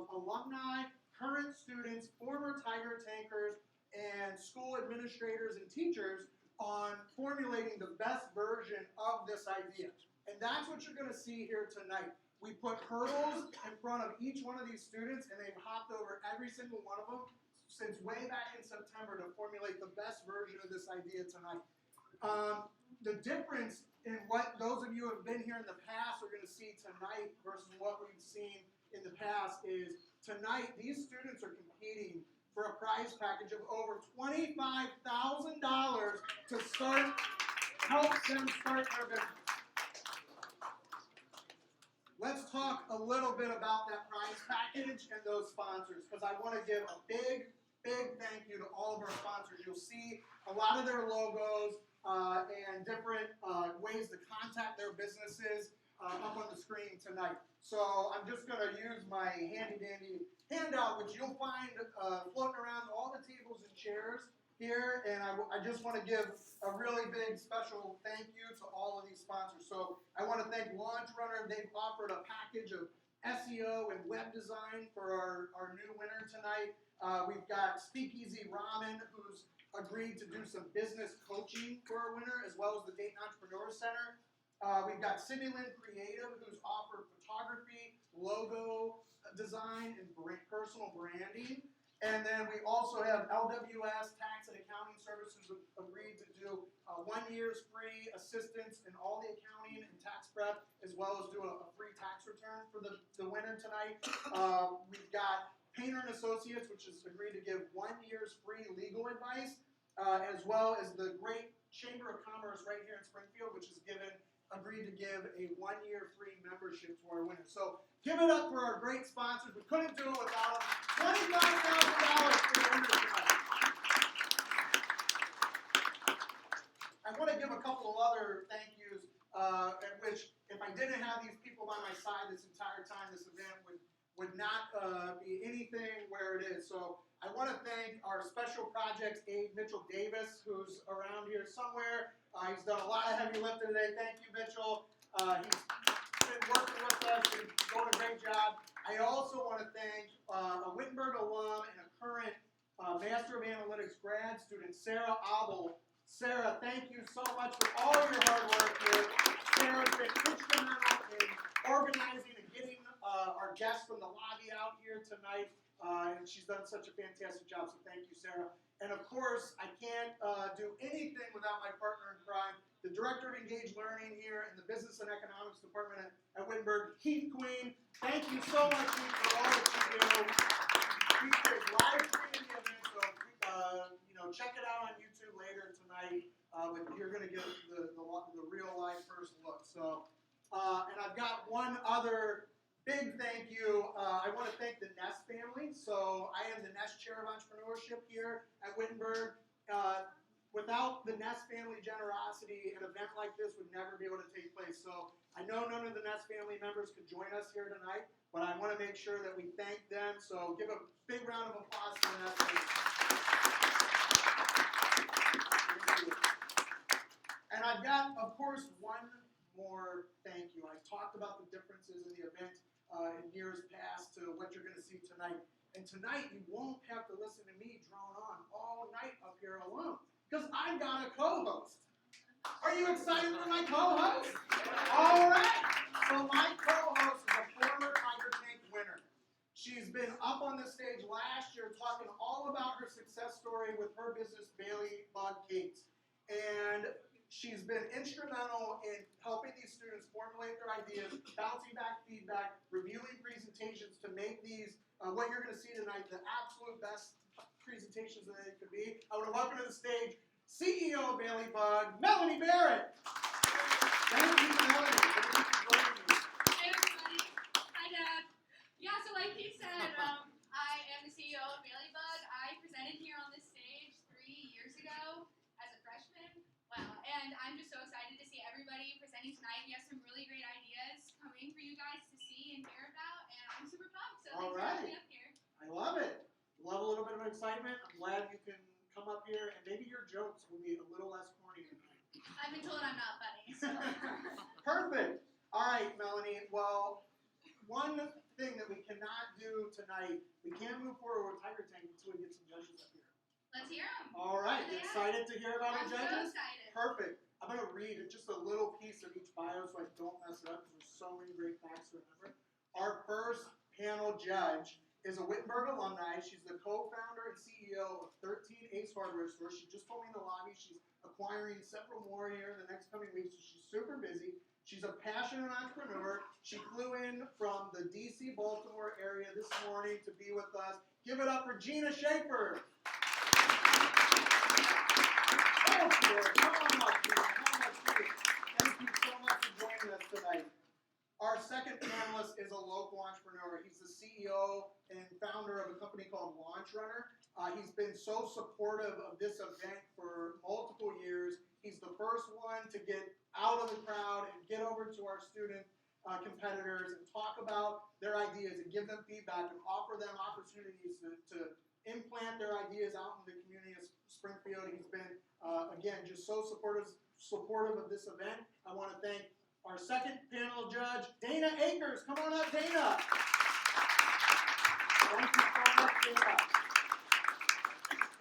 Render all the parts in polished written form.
of alumni, current students, former Tiger Tankers, and school administrators and teachers on formulating the best version of this idea. And that's what you're going to see here tonight. We put hurdles in front of each one of these students, and they've hopped over every single one of them since way back in September to formulate the best version of this idea tonight. The difference in what those of you who have been here in the past are going to see tonight versus what we've seen in the past is tonight these students are competing for a prize package of over $25,000 to help them start their business. Let's talk a little bit about that prize package and those sponsors, because I want to give a big thank you to all of our sponsors. You'll see a lot of their logos and different ways to contact their businesses up on the screen tonight. So I'm just going to use my handy-dandy handout, which you'll find floating around all the tables and chairs here. And I just want to give a really big special thank you to all of these sponsors. So I want to thank Launch Runner. They've offered a package of SEO and web design for our new winner tonight. We've got Speakeasy Ramen, who's agreed to do some business coaching for our winner, as well as the Dayton Entrepreneur Center. We've got Cindy-Lynn Creative, who's offered photography, logo design, and personal branding. And then we also have LWS Tax and Accounting Services, who agreed to do 1 year's free assistance in all the accounting and tax prep, as well as do a free tax return for the winner tonight. We've got Painter and Associates, which has agreed to give 1 year's free legal advice, as well as the great Chamber of Commerce right here in Springfield, which has agreed to give a 1 year free membership to our winners. So give it up for our great sponsors. We couldn't do it without them. $25,000 for the winners tonight. I want to give a couple of other thank yous, at which if I didn't have these people by my side this entire time, this event would not be anything where it is. So I want to thank our special projects aide, Mitchell Davis, who's around here somewhere. He's done a lot of heavy lifting today. Thank you, Mitchell. He's been working with us and doing a great job. I also want to thank a Wittenberg alum and a current Master of Analytics grad student, Sarah Abel. Sarah, thank you so much for all of your hard work here. Sarah's been instrumental in organizing and getting our guests from the lobby out here tonight. And she's done such a fantastic job, so thank you, Sarah. And of course, I can't do anything without my partner in crime, the Director of Engaged Learning here in the Business and Economics Department at Wittenberg, Keith Queen. Thank you so much, Keith, for all that you do. Keith is live streaming the event, so check it out on YouTube later tonight. But you're going to get the real live first look. So, and I've got one other big thank you. I want to thank the Ness family. So I am the Ness Chair of Entrepreneurship here at Wittenberg. Without the Ness family generosity, an event like this would never be able to take place. So I know none of the Ness family members could join us here tonight, but I want to make sure that we thank them. So give a big round of applause for the Ness family. And I've got, of course, one more thank you. I talked about the differences in the event in years past to what you're going to see tonight. And tonight, you won't have to listen to me drone on all night up here alone, because I've got a co-host. Are you excited for my co-host? All right. So my co-host is a former Tiger Tank winner. She's been up on the stage last year talking all about her success story with her business, Bailey Bug Cakes. And she's been instrumental in helping these students formulate their ideas, bouncing back feedback, reviewing presentations to make these, what you're going to see tonight, the absolute best presentations that they could be. I want to welcome to the stage CEO of Bailey Bug, Melanie Barrett. Thank you, Melanie. Thank you for joining me. Hey, everybody. Hi, Dad. Yeah, so like he said, I am the CEO of Bailey Bug. I presented here on this stage 3 years ago as a freshman. Wow, and I'm just so excited to see everybody presenting tonight. We have some really great ideas coming for you guys to see and hear about, and I'm super pumped, so thanks for having me up here. I love it. Love a little bit of excitement. I'm glad you can come up here, and maybe your jokes will be a little less corny tonight. I've been told I'm not funny, so. Perfect. All right, Melanie. Well, one thing that we cannot do tonight, we can't move forward with Tiger Tank until we get some judges up here. Let's hear them. All right, excited to hear about our I'm so judges? excited. Perfect. I'm going to read just a little piece of each bio so I don't mess it up because there's so many great facts to remember. Our first panel judge is a Wittenberg alumni. She's the co-founder and CEO of 13 Ace Hardware stores. She just told me in the lobby she's acquiring several more here in the next coming weeks, so she's super busy. She's a passionate entrepreneur. She flew in from the DC, Baltimore area this morning to be with us. Give it up for Gina Schaefer. Oh, dear. Come on up, Gina. Come on up, please. Thank you so much for joining us tonight. Our second panelist is a local entrepreneur. He's the CEO and founder of a company called Launch Runner. He's been so supportive of this event for multiple years. He's the first one to get out of the crowd and get over to our student competitors and talk about their ideas and give them feedback and offer them opportunities to implant their ideas out in the community of Springfield. He's been, again, just so supportive of this event. I want to thank our second panel judge, Dana Akers. Come on up, Dana. Thank you so much, Dana.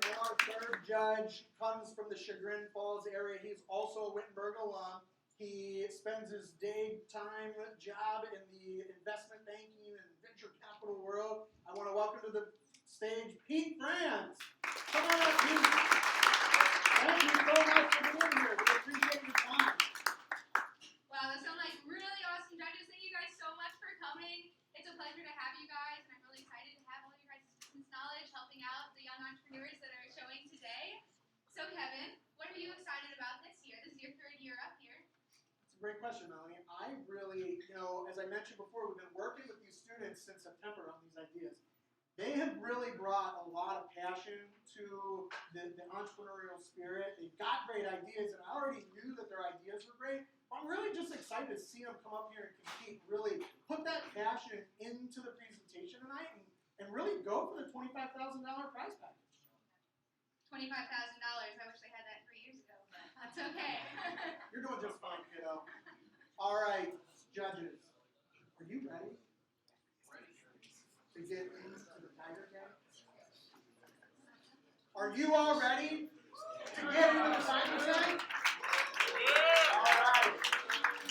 And our third judge comes from the Chagrin Falls area. He's also a Wittenberg alum. He spends his daytime job in the investment banking and venture capital world. I want to welcome to the stage Pete Franz. Come on up, Pete. Thank you so much for being here. We appreciate your time. Wow, that sounds like really awesome judges. Thank you guys so much for coming. It's a pleasure to have you guys, and I'm really excited to have all your guys' business knowledge helping out the young entrepreneurs that are showing today. So Kevin, what are you excited about this year? This is your third year up here. It's a great question, Melanie. I really, as I mentioned before, we've been working with these students since September on these ideas. They have really brought a lot of passion to the entrepreneurial spirit. They've got great ideas, and I already knew that their ideas were great. But I'm really just excited to see them come up here and compete, really put that passion into the presentation tonight, and really go for the $25,000 prize package. $25,000. I wish they had that 3 years ago, but that's okay. You're doing just fine, kiddo. All right, judges, are you ready to get into the Tiger Tank? Are you all ready to get into the Tiger Tank? All right.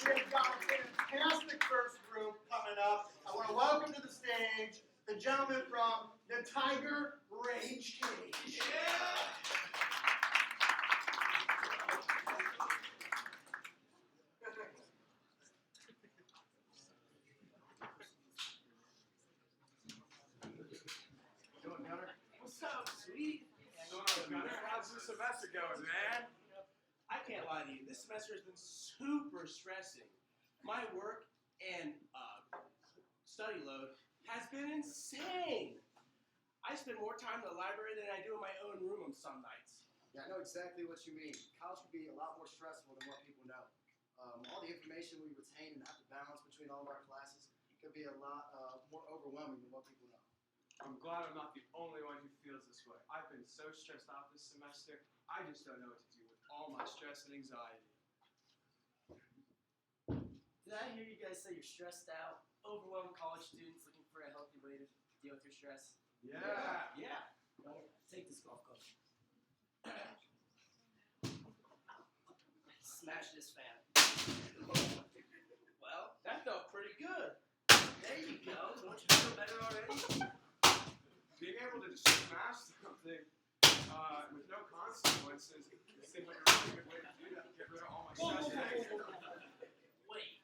We've got a fantastic first group coming up. I want to welcome to the stage the gentleman from the Tiger Rage Cage. What's up, sweet? How's this semester going, man? I can't lie to you. This semester has been super stressing. My work and study load has been insane. I spend more time in the library than I do in my own room on some nights. Yeah, I know exactly what you mean. College can be a lot more stressful than what people know. All the information we retain and have to balance between all of our classes could be a lot more overwhelming than what people know. I'm glad I'm not the only one who feels this way. I've been so stressed out this semester, I just don't know what to do with all my stress and anxiety. Did I hear you guys say you're stressed out, overwhelmed college students looking for a healthy way to deal with your stress? Yeah. Well, take this golf club. Smash this fan. Well, That felt pretty good. there you go. Don't you feel better already? Being able to just smash something with no consequences seems like a really good way to do that, to get rid of all my stress and anxiety. Wait,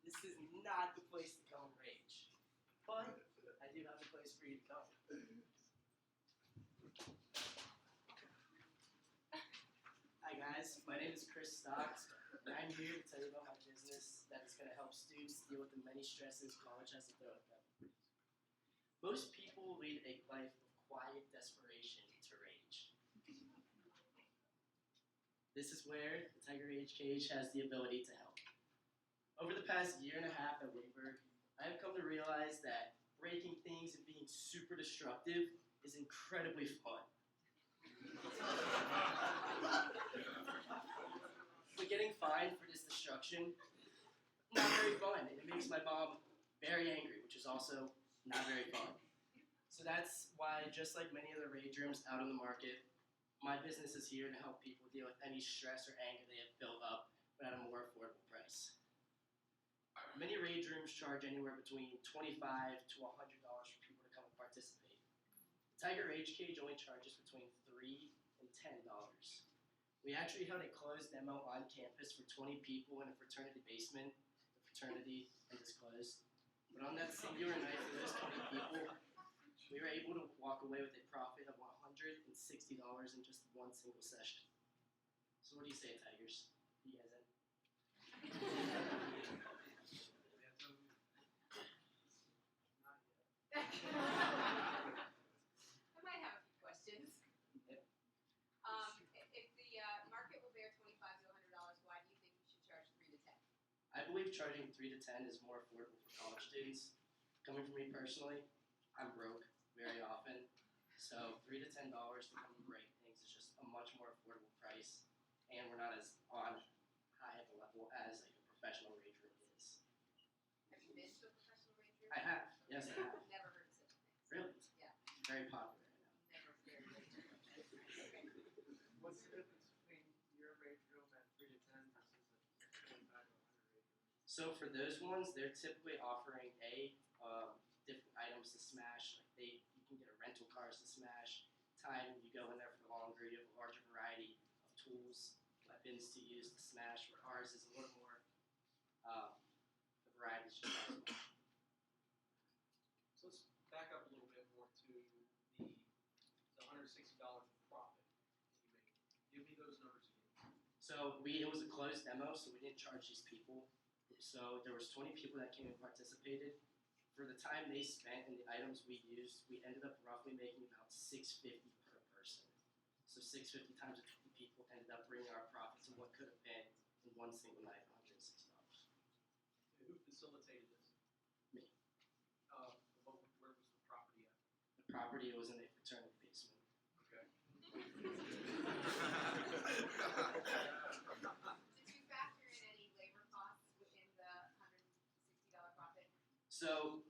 this is not the place to come and rage. But I do have a place for you to come. Hi guys, my name is Chris Stocks, and I'm here to tell you about my business that is going to help students deal with the many stresses college has to throw at them. Most people lead a life of quiet desperation to rage. This is where the Tiger Rage Cage has the ability to help. Over the past year and a half at Wittenberg, I have come to realize that breaking things and being super destructive is incredibly fun. But getting fined for this destruction, not very fun. It makes my mom very angry, which is also not very fun. So that's why, just like many other rage rooms out on the market, my business is here to help people deal with any stress or anger they have built up, but at a more affordable price. Many rage rooms charge anywhere between $25 to $100 for people to come and participate. The Tiger Rage Cage only charges between $3 and $10. We actually held a closed demo on campus for 20 people in a fraternity basement. The fraternity and is closed. But on that singular night for those 20 people, we were able to walk away with a profit of $160 in just one single session. So what do you say, Tigers? You guys in? I might have a few questions. Yep. If the market will bear $25 to $100, why do you think you should charge 3 to 10? I believe charging 3 to 10 is more affordable for college students. Coming from me personally, I'm broke very often. So $3 to $10 to come and break things is just a much more affordable price. And we're not as on high of a level as like a professional rage room is. Have you been to a professional rage room? I have. Yes, I have. Never heard of such a thing. Really? Yeah. Very popular right now. Never heard of it. What's the difference between your rage room at 3 to 10 versus a 25 or 100 rage room? So for those ones, they're typically offering different items to smash. Like you can get a rental cars to smash. Time you go in there for longer, you have a larger variety of tools, weapons to use to smash. Where ours is a little more, the variety is just not as much. So let's back up a little bit more to the $160 profit that you made. Give me those numbers again. So it was a closed demo, so we didn't charge these people. So there was 20 people that came and participated. For the time they spent and the items we used, we ended up roughly making about $650 per person. So $650 times the 20 people ended up bringing our profit to what could have been in one single night $160. Who facilitated this? Me. Where was the property at? The property was in a fraternity basement. Okay. Did you factor in any labor costs within the $160 profit? So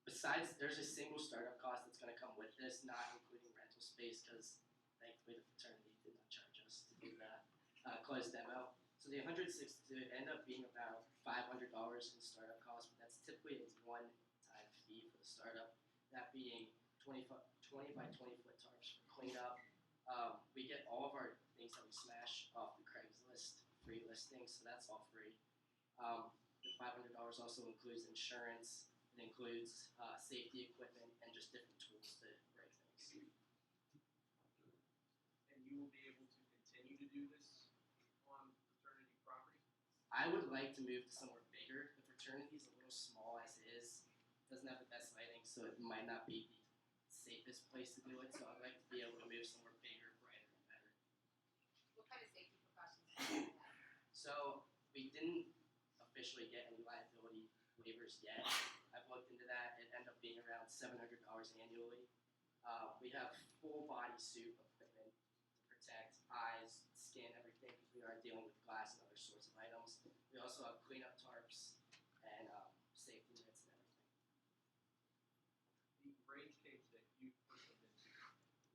besides, there's a single startup cost that's going to come with this, not including rental space, because thankfully the fraternity did not charge us to do that closed demo. So the 160 end up being about $500 in startup costs, but that's typically a one-time fee for the startup. That being 20 by 20 foot tarps for cleanup. We get all of our things that we smash off the Craigslist free listings, so that's all free. The $500 also includes insurance. It includes safety equipment and just different tools to break things. And you will be able to continue to do this on fraternity property? I would like to move to somewhere bigger. The fraternity is a little small as is. It doesn't have the best lighting, so it might not be the safest place to do it. So I'd like to be able to move somewhere bigger, brighter, and better. What kind of safety precautions do you have? So we didn't officially get any liability waivers yet. I've looked into that. It ended up being around $700 annually. We have full body suit equipment to protect eyes, skin, everything, because we are dealing with glass and other sorts of items. We also have cleanup tarps and safety nets and everything. The rage cage that you personally been to,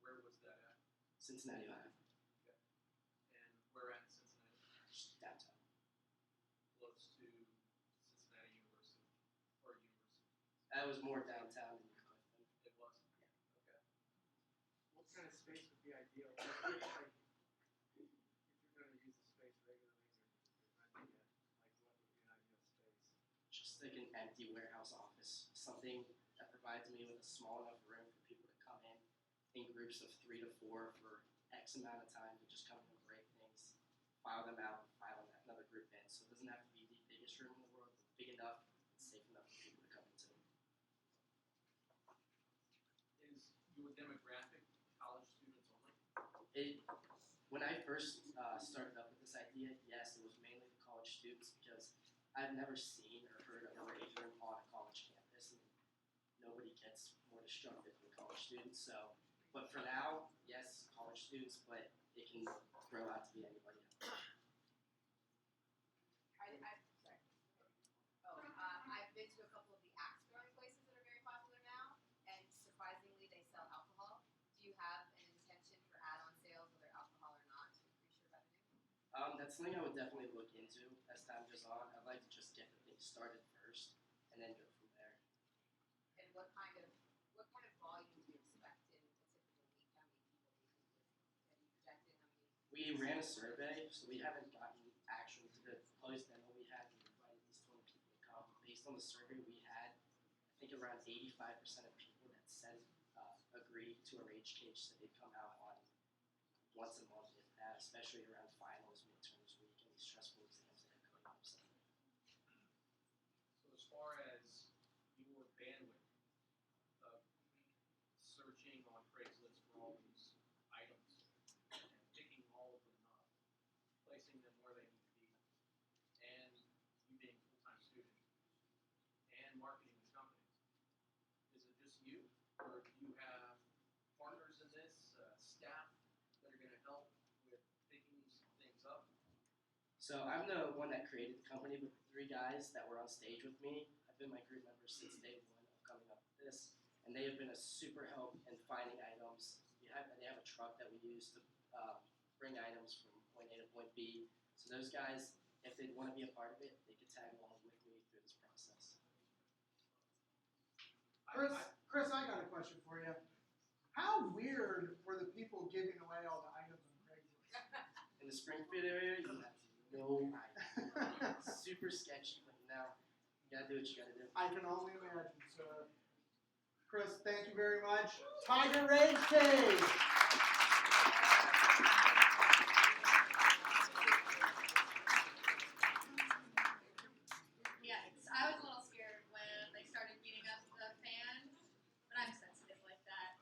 where was that at? Cincinnati, Ohio, And where at in Cincinnati? just downtown. Close to Cincinnati University or University? That was more downtown than Clifton. It was? Yeah. Okay. What kind of space would be ideal? Like, if you're going to use the space regularly or renting it, like what would be an ideal space? Just like an empty warehouse office, something that provides me with a small enough room for people to come in groups of 3 to 4 for X amount of time to just come in and break things, file them out, file another group in. So it doesn't have to be the biggest room in the world, but big enough and safe enough for people to come into. Is your demographic college students only? When I first started up with this idea, yes, it was mainly the college students because I've never seen or heard of a rage room on a college campus, and nobody gets more destructive than college students. So, but for now, yes, college students, but it can grow out to be anybody else. Sorry. I've been to a couple of the axe throwing places that are very popular now. That's something I would definitely look into as time goes on. I'd like to just get the thing started first and then go from there. And what kind of volume do you expect in a typical week? How many people do you think have you projected? How many? We ran a survey, so we haven't gotten actual to the post demo we had. We invited these 20 people to come. Based on the survey we had, I think around 85% of people that said agreed to arrange cage so they'd come out on once a month, if that, especially around finals, midterms week, and these stressful exams that are coming up. So. So as far as your bandwidth of searching on Craigslist for all these items and picking all of them up, placing them where they need to be, and you being a full-time student, and marketing these companies, is it just you, or do you have partners in this, staff that are going to help with picking these things up? So I'm the one that created the company, but the 3 guys that were on stage with me have been my group members since day 1 of coming up with this, and they have been a super help in finding items. They have a truck that we use to bring items from point A to point B. So those guys, if they want to be a part of it, they could tag along with me through this process. Chris, I got a question for you. How weird were the people giving away all the items on Craigslist? In the Springfield area, you have no idea. It's super sketchy, but you gotta do what you gotta do. I can only imagine, sir. Chris, thank you very much. Tiger Rage Cage! Yeah, I was a little scared when they started beating up the fan, but I'm sensitive like that.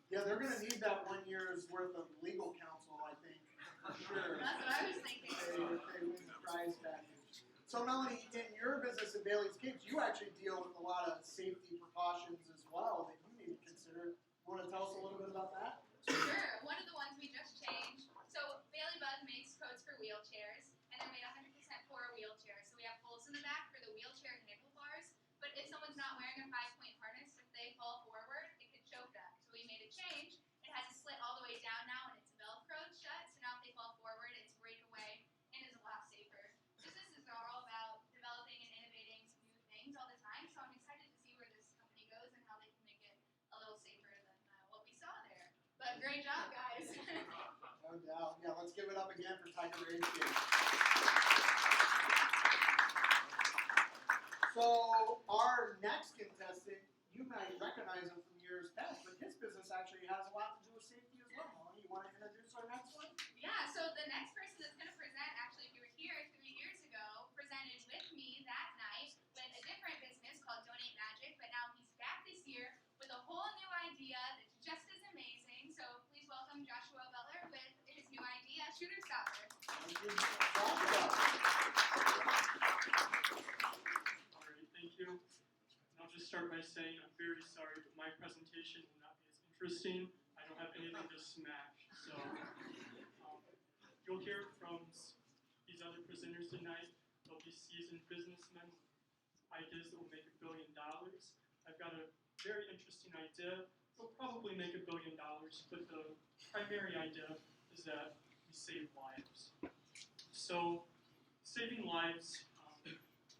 Yeah, they're going to need that 1 year's worth of legal counsel, I think, for sure. That's what I was thinking. If they win the prize package. So, Melanie, in your business at Bailey's Cage, you actually deal with a lot of safety precautions as well that you need to consider. You want to tell us a little bit about that? Sure. One of the ones we just changed. So Bailey Bud makes coats for wheelchairs, and they're made 100% for a wheelchair. So we have holes in the back for the wheelchair handlebars. But if someone's not wearing a 5-point harness, if they fall forward, it could choke them. So we made a change. It has a slit all the way down now, and it's velcroed shut. So now if they fall forward, it's breakaway and is a lot safer. Businesses are all about developing and innovating some new things all the time. So I'm excited to see where this company goes and how they can make it a little safer than what we saw there. But great job, guys. No doubt. Yeah, let's give it up again for Tiger Rage Cage. So our next contestant, you might recognize him from years past, but his business actually has a lot to do with safety as well. Melanie, you want to introduce our next one? Yeah, so the next person that's going to present, actually, if you were here 3 years ago, presented with me that night with a different business called Donate Magic, but now he's back this year with a whole new idea that's just as amazing. So please welcome Joshua Butler with his new idea, Shooter Stopper. Alright, thank you. And I'll just start by saying I'm very sorry, but my presentation will not be as interesting. I don't have anything to smash. So you'll hear from these other presenters tonight. They'll be seasoned businessmen, ideas that will make $1 billion. I've got a very interesting idea. It'll probably make $1 billion, but the primary idea is that we save lives. So, saving lives,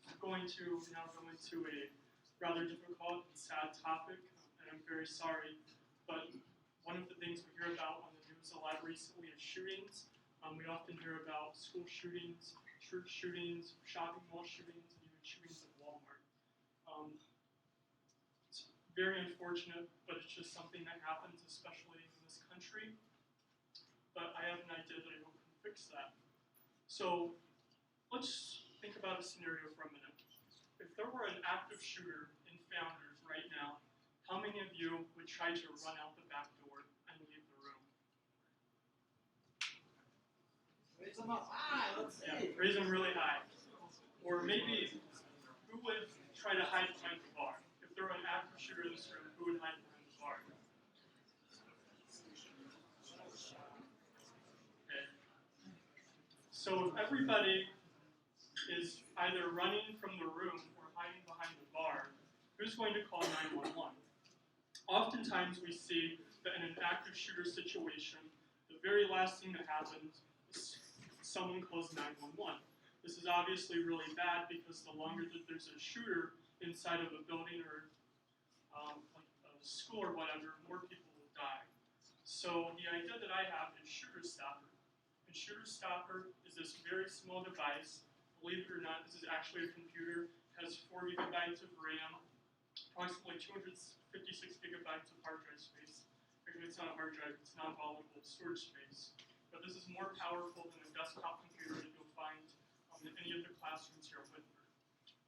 I'm going to now go into a rather difficult and sad topic, and I'm very sorry, but one of the things we hear about on the news a lot recently is shootings. We often hear about school shootings, church shootings, shopping mall shootings, and even shootings at Walmart. It's very unfortunate, but it's just something that happens, especially in this country. But I have an idea that I hope can fix that. So let's think about a scenario for a minute. If there were an active shooter in Founders right now, how many of you would try to run out the back door and leave the room? Raise them up high, let's see. Yeah, raise them really high. Or maybe, who would try to hide behind the bar? If there were an active shooter in this room, who would hide behind the bar? Okay. So if everybody is either running from the room or hiding behind the bar, who's going to call 911? Oftentimes we see that in an active shooter situation, the very last thing that happens is someone calls 911. This is obviously really bad because the longer that there's a shooter inside of a building or like a school or whatever, more people will die. So the idea that I have is Shooter Stopper. And Shooter Stopper is this very small device. Believe it or not, this is actually a computer. It has 4 gigabytes of RAM, approximately 256 gigabytes of hard drive space. Actually, it's not a hard drive, it's non-volatile storage space. But this is more powerful than a desktop computer that you'll find in any of the classrooms here at Wittenberg.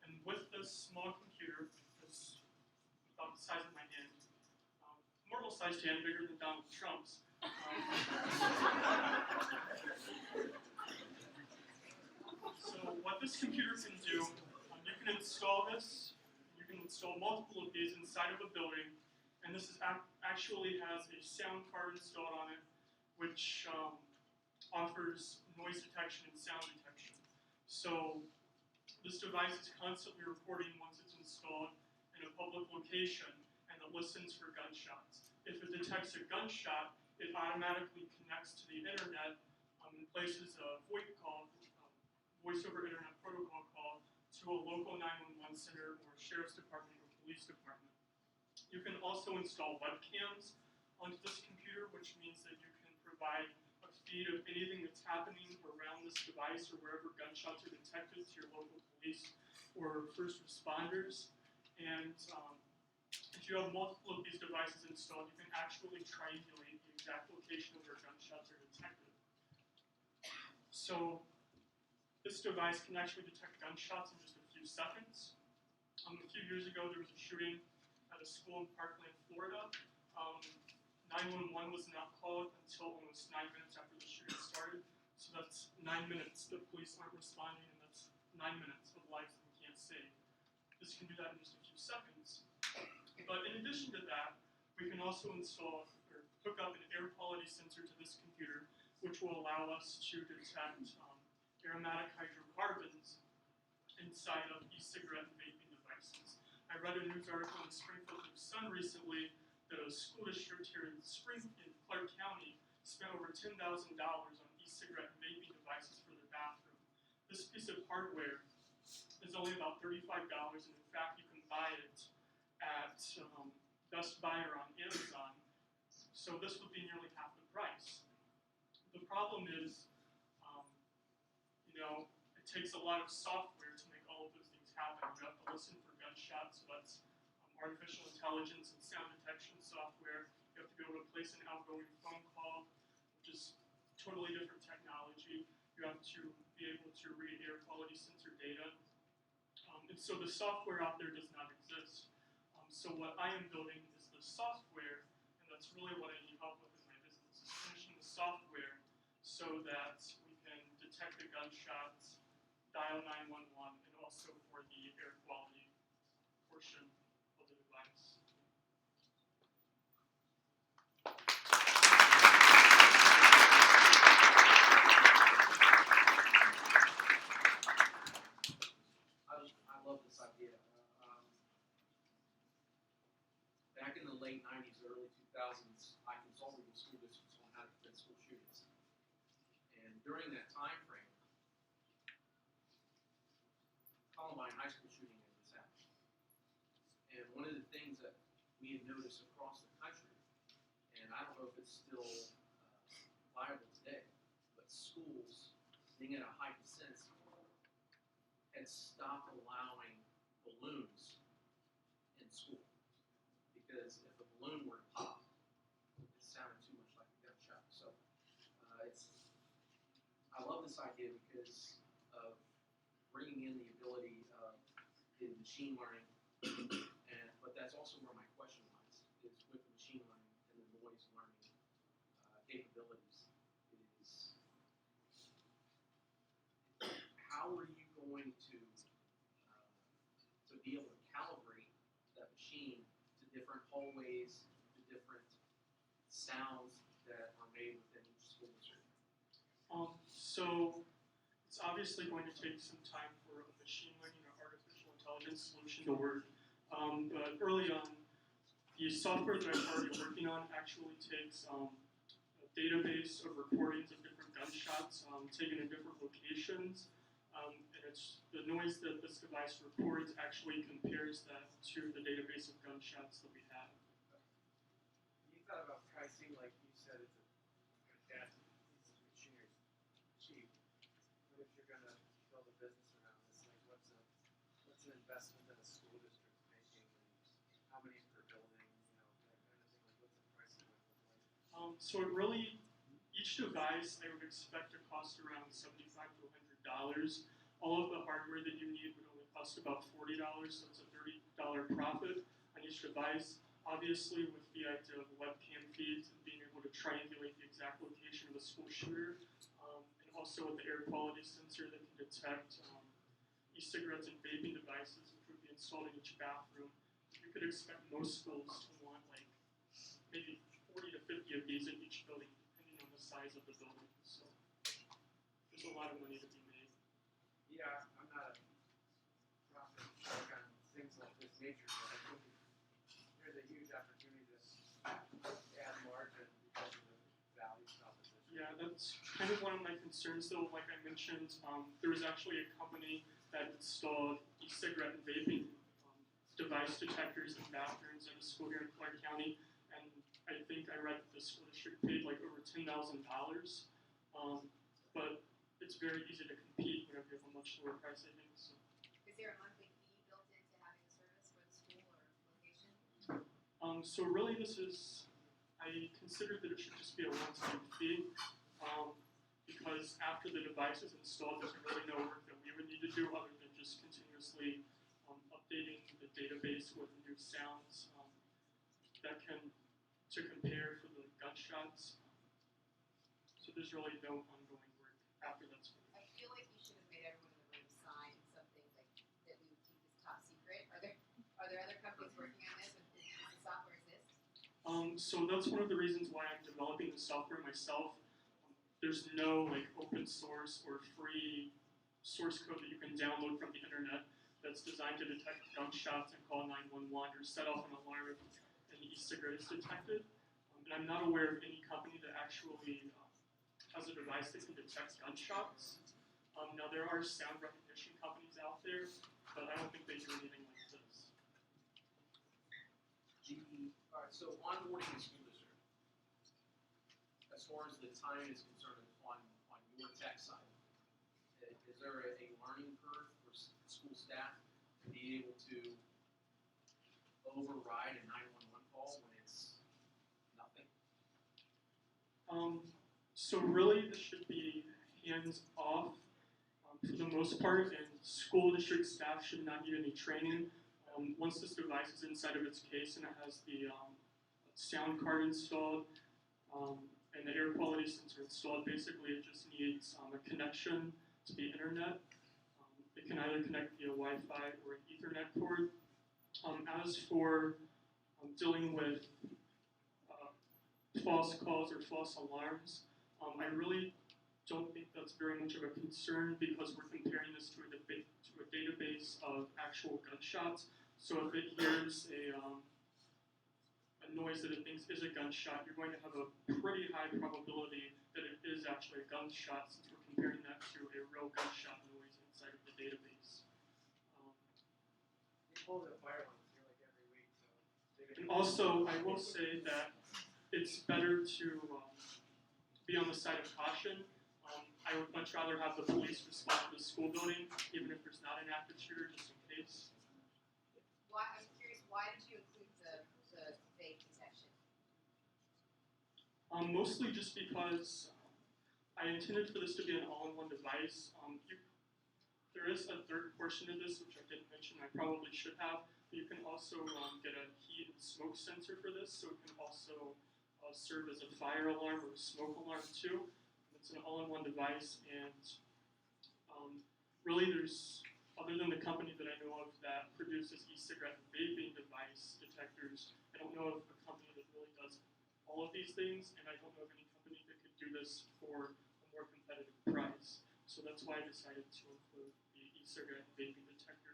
And with this small computer, it's about the size of my hand, normal-sized hand, bigger than Donald Trump's. So what this computer can do, you can install this. You can install multiple of these inside of a building, and this is actually has a sound card installed on it, which offers noise detection and sound detection. So this device is constantly recording once it's installed in a public location, and it listens for gunshots. If it detects a gunshot, it automatically connects to the internet and places a VoIP call, voice over internet protocol call, to a local 911 center or sheriff's department or police department. You can also install webcams onto this computer, which means that you can provide a feed of anything that's happening around this device or wherever gunshots are detected to your local police or first responders. And if you have multiple of these devices installed, you can actually triangulate the exact location of where gunshots are detected. So this device can actually detect gunshots in just a few seconds. A few years ago, there was a shooting at a school in Parkland, Florida. 911 was not called until almost 9 minutes after the shooting started. So that's 9 minutes that police aren't responding, and that's 9 minutes of lives that we can't save. This can do that in just a few seconds. But in addition to that, we can also install or hook up an air quality sensor to this computer, which will allow us to detect aromatic hydrocarbons inside of e-cigarette and vaping devices. I read a news article in the Springfield Sun recently that a school district here in Clark County spent over $10,000 on e-cigarette and vaping devices for their bathroom. This piece of hardware is only about $35, and in fact, you can buy it at Best Buy or on Amazon. So this would be nearly half the price. The problem is, it takes a lot of software to make all of those things happen. You have to listen for gunshots, so that's artificial intelligence and sound detection software. You have to be able to place an outgoing phone call, which is totally different technology. You have to be able to read air quality sensor data. And so the software out there does not exist. So what I am building is the software, and that's really what I need help with in my business, is finishing the software so that we can detect the gunshots, dial 911, and also for the air quality portion of the device. I love this idea. Back in the late 90s, early 2000s, I consulted with school districts on how to prevent school shootings. And during that time frame, Columbine High School shooting was happening. And one of the things that we had noticed across the country, and I don't know if it's still viable today, but schools, being at a heightened sense, had stopped allowing balloons in school. Because if a balloon were to pop, it sounded too much like a gunshot. So I love this idea because of bringing in the ability of the machine learning, but that's also where my question lies, is with machine learning and the noise learning capabilities, is how are you going to be able to calibrate that machine to different hallways, to different sounds that are made within each school district? So it's obviously going to take some time for a machine learning or artificial intelligence solution to work. But early on, the software that I'm already working on actually takes a database of recordings of different gunshots taken in different locations. And it's the noise that this device records actually compares that to the database of gunshots that we have. You thought about pricing, like you said, it's a gas machinery cheap. But if you're gonna build a business around this, like what's an investment that a school district's making, and how many per building, that kind of thing. Like what's the pricing look like? So it really, each device I would expect to cost around $75 to $100. All of the hardware that you need would only cost about $40, so it's a $30 profit on each device. Obviously, with the idea of webcam feeds and being able to triangulate the exact location of a school shooter, and also with the air quality sensor that can detect e-cigarettes and vaping devices, which would be installed in each bathroom, you could expect most schools to want like maybe 40 to 50 of these in each building, depending on the size of the building. So there's a lot of money to be made. Yeah, I'm not a profit shark on things like this nature, but I think there's a huge opportunity to add margin because of the value proposition. Yeah, that's kind of one of my concerns though. Like I mentioned, there was actually a company that installed e-cigarette and vaping device detectors in bathrooms at a school here in Clark County, and I think I read that the school district paid like over $10,000. But it's very easy to compete whenever you have a much lower price, I think. So. Is there a monthly fee built into having the service for the school or location? So really this is, I consider that it should just be a one-time fee, because after the device is installed, there's really no work that we would need to do other than just continuously updating the database with new sounds that can, to compare for the gunshots. So there's really no ongoing work after that's finished. I feel like you should have made everyone in the room sign something like that we would keep this top secret. Are there other companies working on this? Does the software exist? So that's one of the reasons why I'm developing the software myself. There's no like open source or free source code that you can download from the internet that's designed to detect gunshots and call 911 or set off an alarm if an e-cigarette is detected. And I'm not aware of any company that actually has a device that can detect gunshots. Now there are sound recognition companies out there, but I don't think they do anything like this. Alright, so onboarding the school district. As far as the time is concerned on your tech side, is there a learning curve for school staff to be able to override a 911 call when it's nothing? So really this should be hands off for the most part, and school district staff should not need any training. Once this device is inside of its case and it has the sound card installed and the air quality sensor installed, basically it just needs a connection to the internet. It can either connect via Wi-Fi or an Ethernet cord. As for dealing with false calls or false alarms, I really don't think that's very much of a concern because we're comparing this to a database of actual gunshots. So if it hears a noise that it thinks is a gunshot, you're going to have a pretty high probability that it is actually a gunshot since we're comparing that to a real gunshot noise inside of the database. You pull the fire alarm here like every week, so. And also, I will say that it's better to be on the side of caution. I would much rather have the police respond to the school building, even if there's not an active shooter, just in case. I'm curious, why did you include the vape detection? Mostly just because I intended for this to be an all-in-one device. There is a third portion to this, which I didn't mention, I probably should have. But you can also get a heat and smoke sensor for this, so it can also serve as a fire alarm or a smoke alarm too. It's an all-in-one device, and really there's, other than the company that I know of that produces e-cigarette and vaping device detectors, I don't know of a company that really does all of these things, and I don't know of any company that could do this for a more competitive price. So that's why I decided to include the e-cigarette and vaping detector.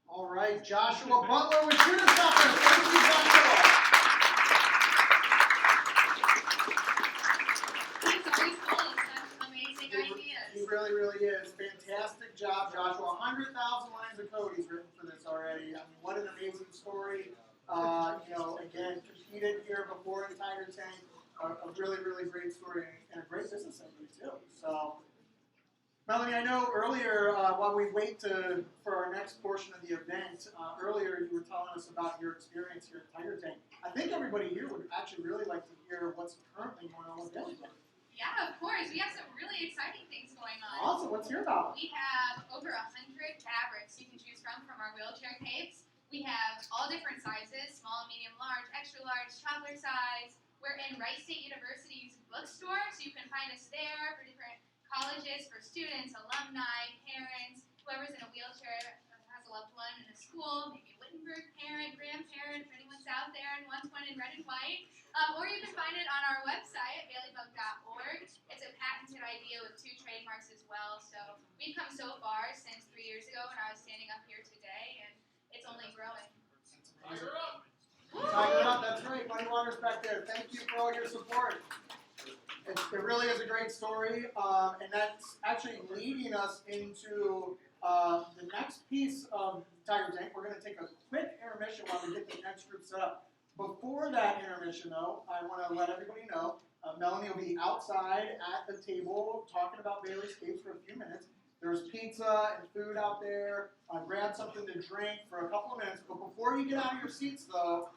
All right, Joshua Butler with Student Suffers. Thank you, Joshua. 1,000 lines of code he's written for this already. I mean, what an amazing story. Again, competed here before in Tiger Tank. A really, really great story and a great business idea too. So, Melanie, I know earlier, while we wait for our next portion of the event, earlier you were telling us about your experience here at Tiger Tank. I think everybody here would actually really like to hear what's currently going on with Wittenberg. Yeah, of course. We have some really exciting things going on. Awesome, let's hear about it. We have over 100 fabrics you can choose from our wheelchair capes. We have all different sizes, small, medium, large, extra large, toddler size. We're in Wright State University's bookstore, so you can find us there for different colleges, for students, alumni, parents, whoever's in a wheelchair has a loved one in a school, maybe a Wittenberg parent, grandparent, if anyone's out there and wants one in red and white. Or you can find it on our website at baileybug.org. It's a patented idea with 2 trademarks as well. So we've come so far since 3 years ago when I was standing up here today, and it's only growing. Tiger up! Tiger up, that's right. Muddy Waters back there. Thank you for all your support. It really is a great story, and that's actually leading us into the next piece of Tiger Tank. We're going to take a quick intermission while we get the next group set up. Before that intermission, though, I want to let everybody know Melanie will be outside at the table talking about Bailey's Capes for a few minutes. There's pizza and food out there. Grab something to drink for a couple of minutes. But before you get out of your seats, though,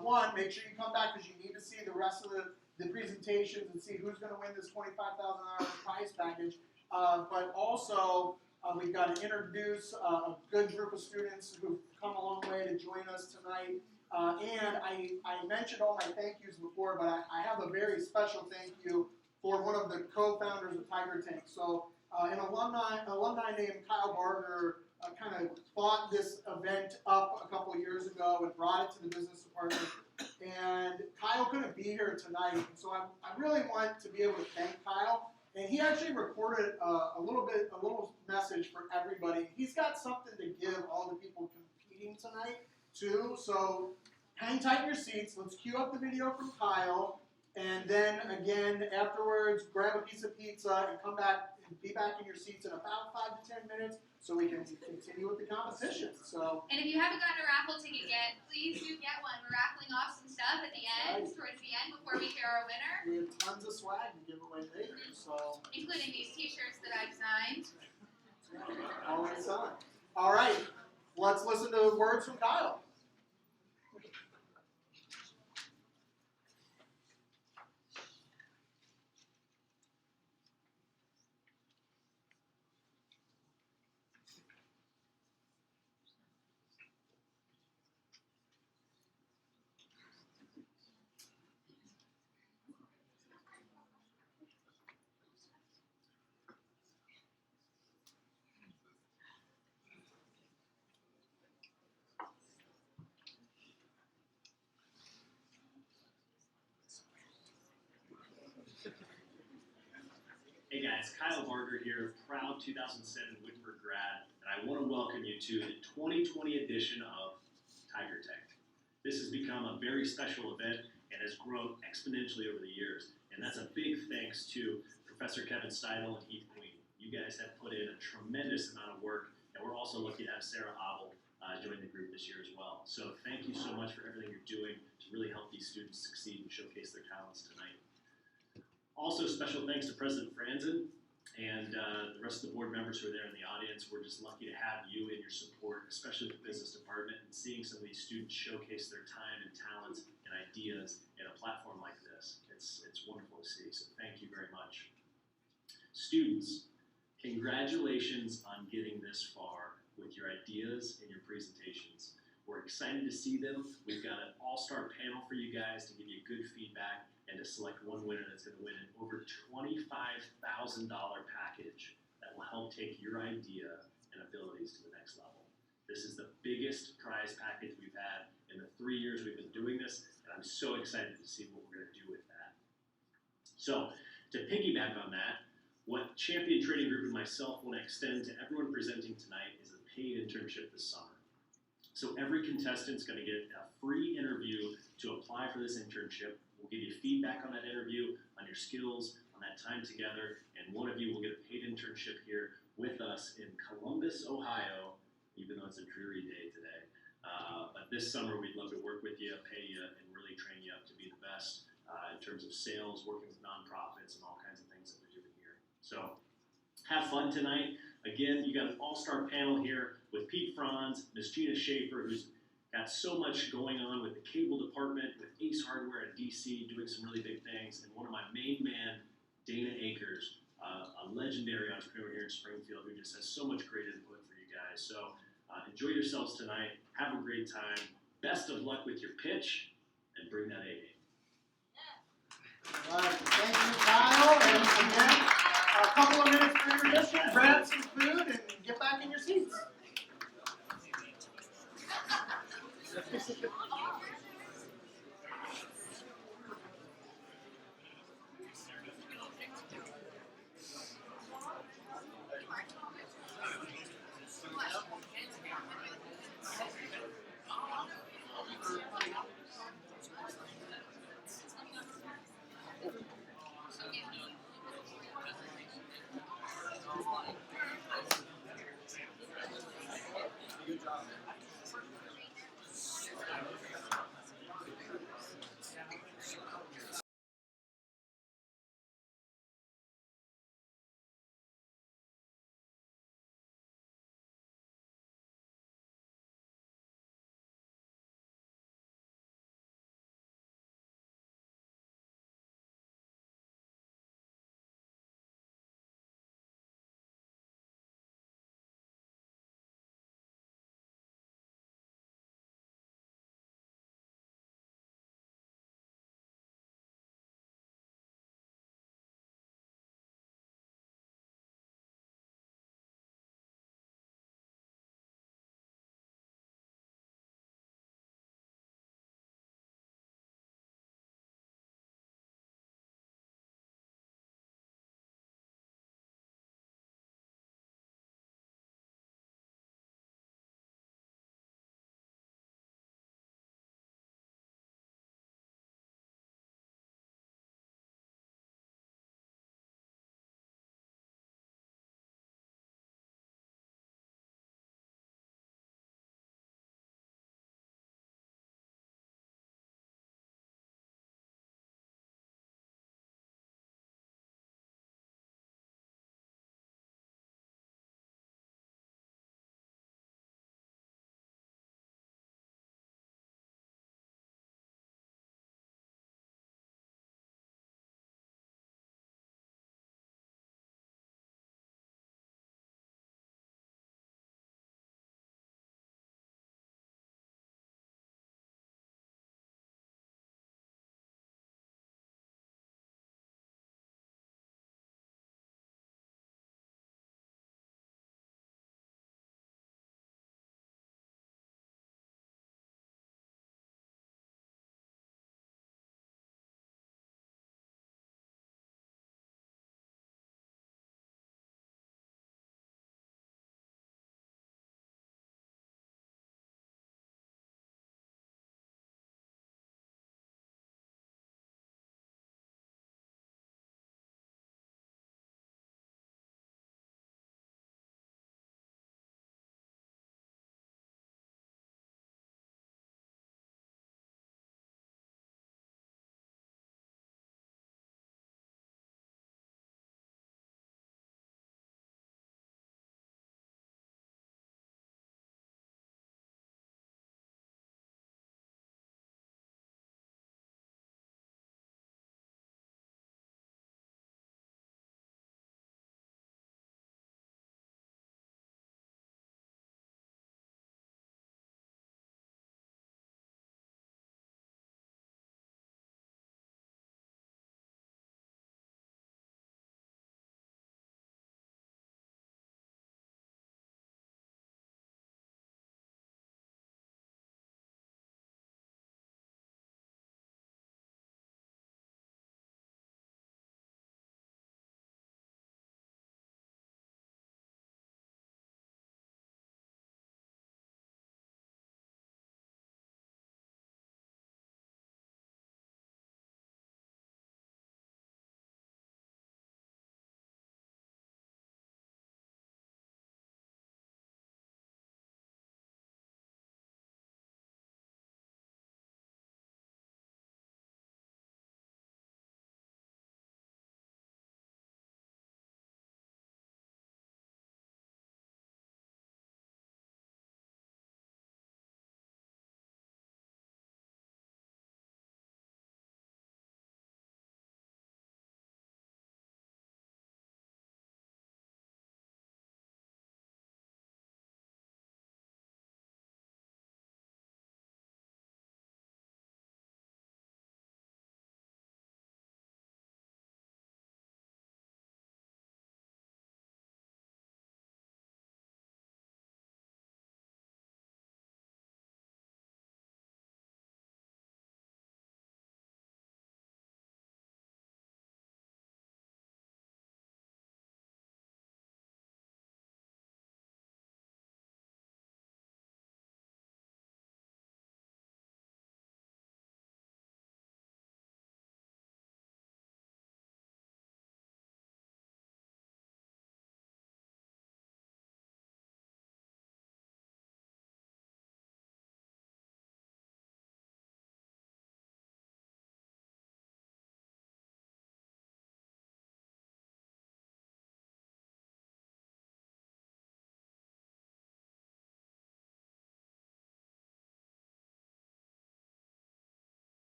one, make sure you come back because you need to see the rest of the presentations and see who's going to win this $25,000 prize package. But also, we've got to introduce a good group of students who've come a long way to join us tonight. And I mentioned all my thank yous before, but I have a very special thank you for one of the co-founders of Tiger Tank. So an alumni named Kyle Barger kind of thought this event up a couple of years ago and brought it to the business department. And Kyle couldn't be here tonight, and so I really want to be able to thank Kyle. And he actually recorded a little message for everybody. He's got something to give all the people competing tonight too. So hang tight in your seats. Let's cue up the video from Kyle, and then again afterwards, grab a piece of pizza and come back and be back in your seats in about 5 to 10 minutes so we can continue with the competition. So. And if you haven't gotten a raffle ticket yet, please do get one. We're raffling off some stuff at the end, towards the end, before we hear our winner. We have tons of swag to give away later, so. Including these t-shirts that I've signed. Always on. All right, let's listen to words from Kyle. Hey guys, Kyle Barger here, proud 2007 Wittenberg grad, and I want to welcome you to the 2020 edition of Tiger Tank. This has become a very special event and has grown exponentially over the years, and that's a big thanks to Professor Kevin Steidel and Heath Queen. You guys have put in a tremendous amount of work, and we're also lucky to have Sarah Abel join the group this year as well. So thank you so much for everything you're doing to really help these students succeed and showcase their talents tonight. Also, special thanks to President Franzen and the rest of the board members who are there in the audience. We're just lucky to have you and your support, especially the business department, and seeing some of these students showcase their time and talents and ideas in a platform like this. It's wonderful to see, so thank you very much. Students, congratulations on getting this far with your ideas and your presentations. We're excited to see them. We've got an all-star panel for you guys to give you good feedback and to select one winner that's going to win an over $25,000 package that will help take your idea and abilities to the next level. This is the biggest prize package we've had in the 3 years we've been doing this, and I'm so excited to see what we're going to do with that. So, to piggyback on that, what Champion Trading Group and myself want to extend to everyone presenting tonight is a paid internship this summer. So every contestant's going to get a free interview to apply for this internship. We'll give you feedback on that interview, on your skills, on that time together, and one of you will get a paid internship here with us in Columbus, Ohio, even though it's a dreary day today. But this summer, we'd love to work with you, pay you, and really train you up to be the best in terms of sales, working with nonprofits, and all kinds of things that we're doing here. So have fun tonight. Again, you got an all-star panel here with Pete Franz, Miss Gina Schaefer, who's got so much going on with the cable department, with Ace Hardware in DC, doing some really big things, and one of my main men, Dana Akers, a legendary entrepreneur here in Springfield who just has so much great input for you guys. So enjoy yourselves tonight. Have a great time. Best of luck with your pitch, and bring that A game. All right, thank you, Kyle. And again, a couple of minutes for intermission, grab some food, and get back in your seats. Good job.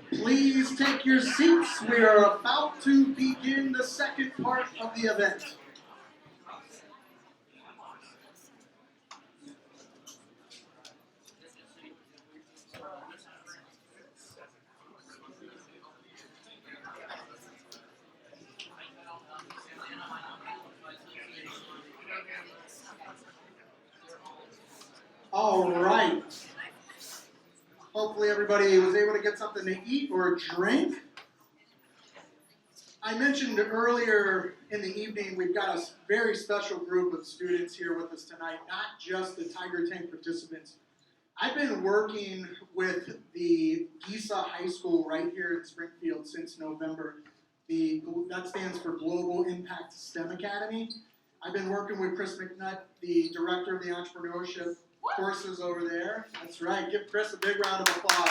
Please take your seats. We are about to begin the second part of the event. All right. Hopefully everybody was able to get something to eat or drink. I mentioned earlier in the evening, we've got a very special group of students here with us tonight, not just the Tiger Tank participants. I've been working with the GISA High School right here in Springfield since November. That stands for Global Impact STEM Academy. I've been working with Chris McNutt, the director of the entrepreneurship courses over there. That's right. Give Chris a big round of applause.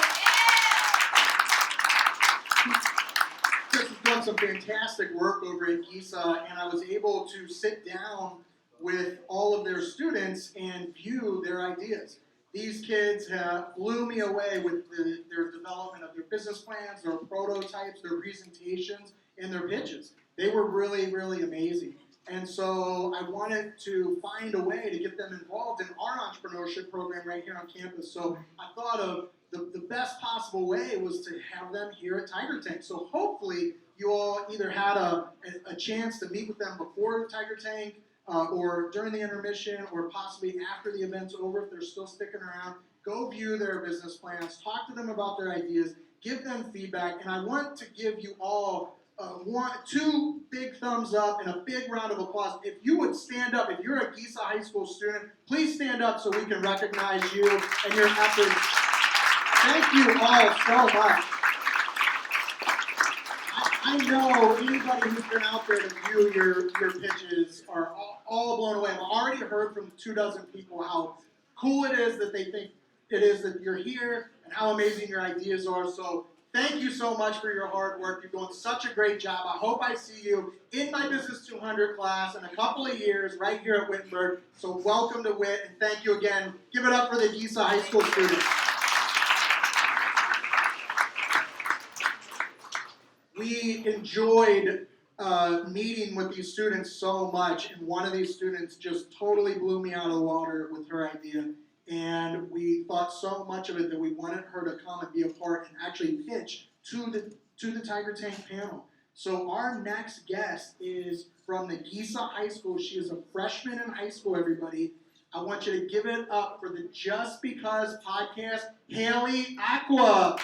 Chris has done some fantastic work over at GISA, and I was able to sit down with all of their students and view their ideas. These kids blew me away with their development of their business plans, their prototypes, their presentations, and their pitches. They were really, really amazing. And so I wanted to find a way to get them involved in our entrepreneurship program right here on campus. So I thought of the best possible way was to have them here at Tiger Tank. So hopefully you all either had a chance to meet with them before Tiger Tank, or during the intermission, or possibly after the event's over if they're still sticking around. Go view their business plans, talk to them about their ideas, give them feedback, and I want to give you all two big thumbs up and a big round of applause. If you would stand up, if you're a GISA High School student, please stand up so we can recognize you and your efforts. Thank you all so much. I know anybody who's been out there to view your pitches are all blown away. I've already heard from 24 people how cool it is that they think it is that you're here and how amazing your ideas are. So thank you so much for your hard work. You're doing such a great job. I hope I see you in my Business 200 class in a couple of years right here at Wittenberg. So welcome to Witt, and thank you again. Give it up for the GISA High School students. We enjoyed meeting with these students so much, and one of these students just totally blew me out of the water with her idea. And we thought so much of it that we wanted her to come and be a part and actually pitch to the Tiger Tank panel. So our next guest is from the GISA High School. She is a freshman in high school, everybody. I want you to give it up for the Just Because podcast, Haley Aqua.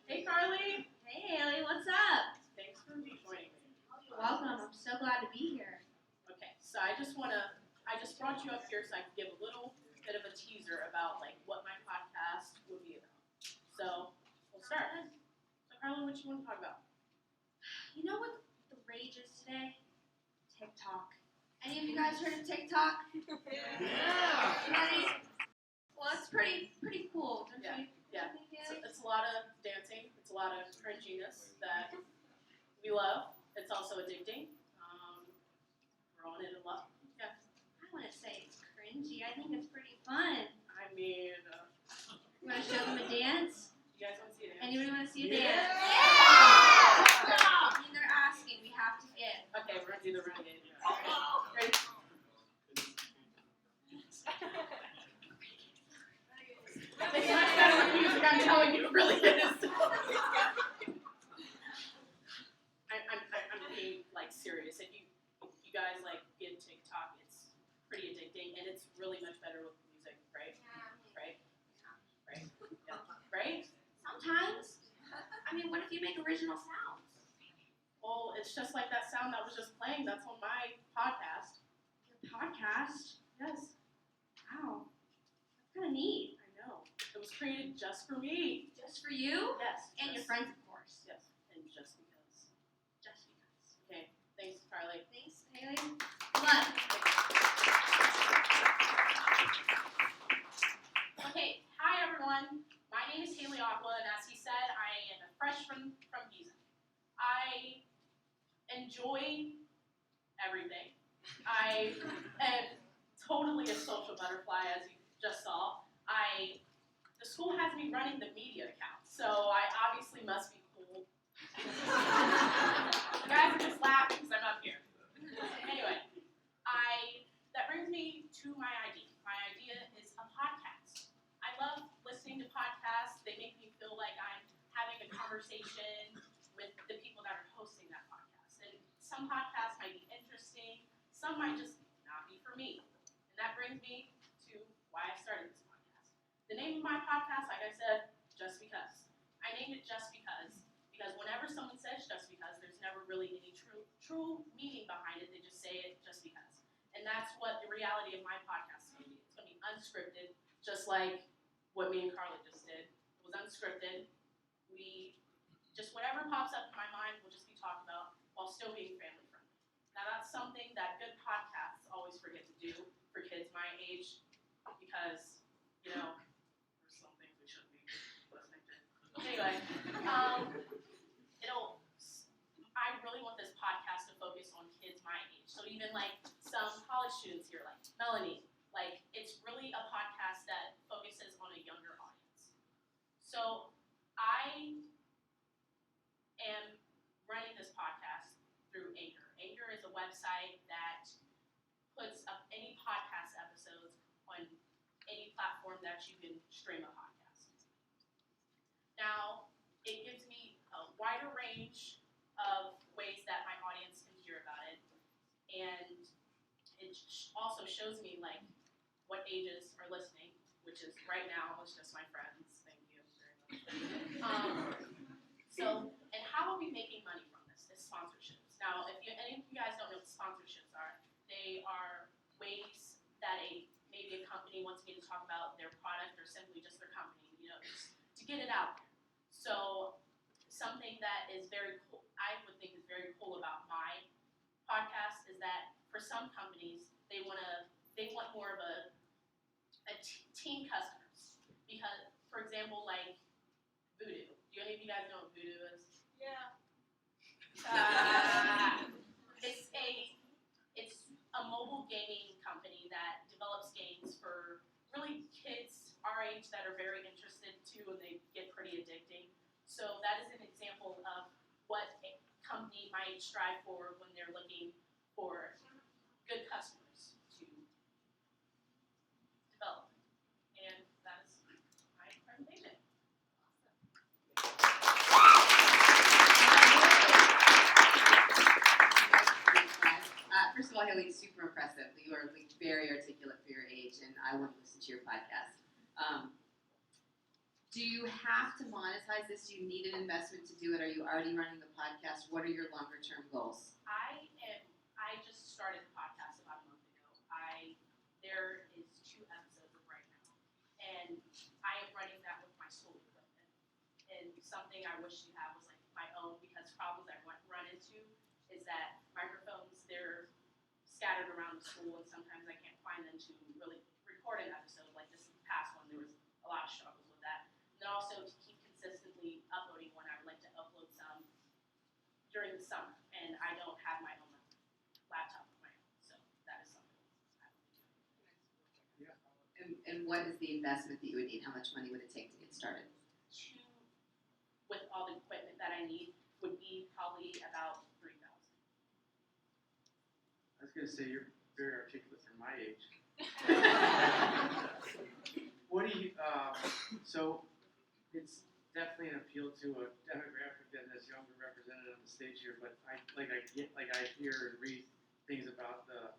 Hey Carly. Hey Haley, what's up? Thanks for joining me. You're welcome. I'm so glad to be here. Okay, so I just brought you up here so I can give a little bit of a teaser about like what my podcast would be about. So we'll start. So Carly, what you want to talk about? You know what the rage is today? TikTok. Any of you guys heard of TikTok? Yeah. Any? Well, it's pretty cool, don't you? Yeah. think, So Haley? it's a lot of dancing. It's a lot of cringiness that we love. It's also addicting. We're on it a lot. Yeah. I wouldn't say it's cringy. I think it's pretty fun. I mean, You want to show them a dance? you guys want to see it? Anybody want to see a Yeah. dance? I mean, they're asking. We have to get. Okay, we're gonna do the renegade. Oh. Ready? It's much better with music, I'm telling you, it really is. I'm being like serious. If you guys like get TikTok, it's pretty addicting and it's really much better with music, right? Right? Right? Yeah. Right? Sometimes. I mean, what if you make original sounds? Well, it's just like that sound that was just playing. That's on my podcast. Your podcast? Yes, Wow. That's kind of neat. I know. It was created just for me. Just for you? Yes. And your just- friends, of course. Yes. And just because. Just enjoy everything. I am totally a social butterfly, as you just saw. The school has me running the media account, so I obviously must be cool. You guys are just laughing because I'm up here. Anyway, that brings me to my idea. My idea is a podcast. I love listening to podcasts. They make me feel like I'm having a conversation with the people that are hosting that podcast. And some podcasts might be interesting, some might just not be for me. And that brings me to why I started this podcast. The name of my podcast, like I said, Just Because. I named it Just Because whenever someone says just because, there's never really any true meaning behind it. They just say it just because. And that's what the reality of my podcast is going to be. It's going to be unscripted, just like what me and Carla just did. It was unscripted. Whatever pops up in my mind will just be talked about while still being family friendly. Now that's something that good podcasts always forget to do for kids my age, because, there's some things we shouldn't be listening to. Anyway, I really want this podcast to focus on kids my age. So even like some college students here, like Melanie, it's really a podcast that focuses on a younger audience. So I am running this podcast through Anchor. Anchor is a website that puts up any podcast episodes on any platform that you can stream a podcast. Now, it gives me a wider range of ways that my audience can hear about it, and it also shows me what ages are listening, which is right now it's just my friends. Thank you very much. And how are we making money from this? Is sponsorships. Now, if any of you guys don't know what sponsorships are, they are ways that maybe a company wants me to talk about their product or simply just their company, just to get it out there. So something that is very cool, I would think is very cool about my podcast is that for some companies, they want more of a teen customers. Because, for example, like Voodoo. Do any of you guys know what Voodoo is? Yeah. It's a mobile gaming company that develops games for really kids our age that are very interested too, and they get pretty addicting. So that is an example of what a company might strive for when they're looking for good customers to develop. And that is my presentation. First of all, Haley, super impressive. You are very articulate for your age, and I want to listen to your podcast. Do you have to monetize this? Do you need an investment to do it? Are you already running the podcast? What are your longer term goals? I just started the podcast about a month ago. There is 2 episodes right now, and I am running that with my school equipment. And something I wish to have was my own, because problems I run into is that microphones, they're scattered around the school, and sometimes I can't find them to really record an episode. Like this past one, there was a lot of struggles with that. And then also to keep consistently uploading one, I would like to upload some during the summer, and I don't have my own laptop of my own, so that is something I would do. And what is the investment that you would need? How much money would it take to get started? With all the equipment that I need, would be probably about $3,000. I was going to say, you're very articulate for my age. What do you, so it's definitely an appeal to a demographic that is younger represented on the stage here, but I hear and read things about the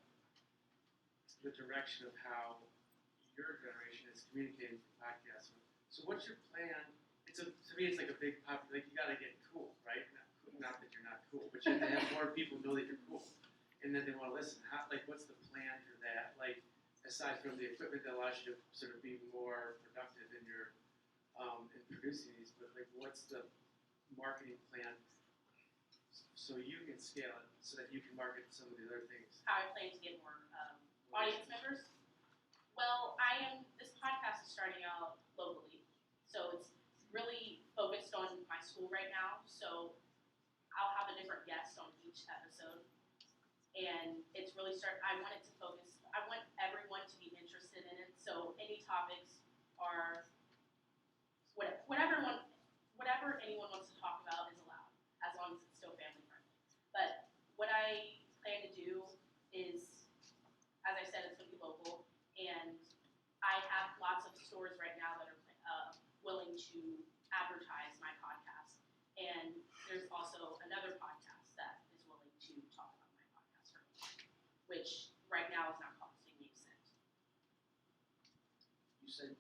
direction of how your generation is communicating through podcasts. So what's your plan? To me, it's like a big pop. Like you got to get cool, right? Not that you're not cool, but you have to have more people know that you're cool, and then they want to listen. What's the plan for that? Aside from the equipment that allows you to sort of be more productive in your in producing these, but what's the marketing plan so you can scale it so that you can market some of the other things? How I plan to get more audience members? Well, this podcast is starting out locally, so it's really focused on my school right now, so I'll have a different guest on each episode. and it's really I want it to focus. I want everyone to be interested in it. So any topics are whatever anyone wants to talk about is allowed, as long as it's still family friendly. But what I plan to do is, as I said, it's going to be local, and I have lots of stores right now that are willing to advertise my podcast, and there's also another podcast that is willing to talk about my podcast for me, which right now is not costing me a cent. You said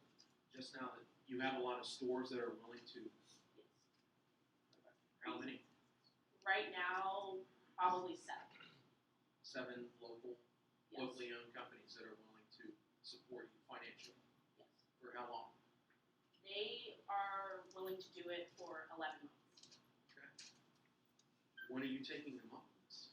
just now that you have a lot of stores that are willing to. Yes. How many? Right now, probably 7. 7 local, Yes. locally owned companies that are willing to support you financially. Yes. For how long? They are willing to do it for 11 months. Okay. When are you taking them up on this?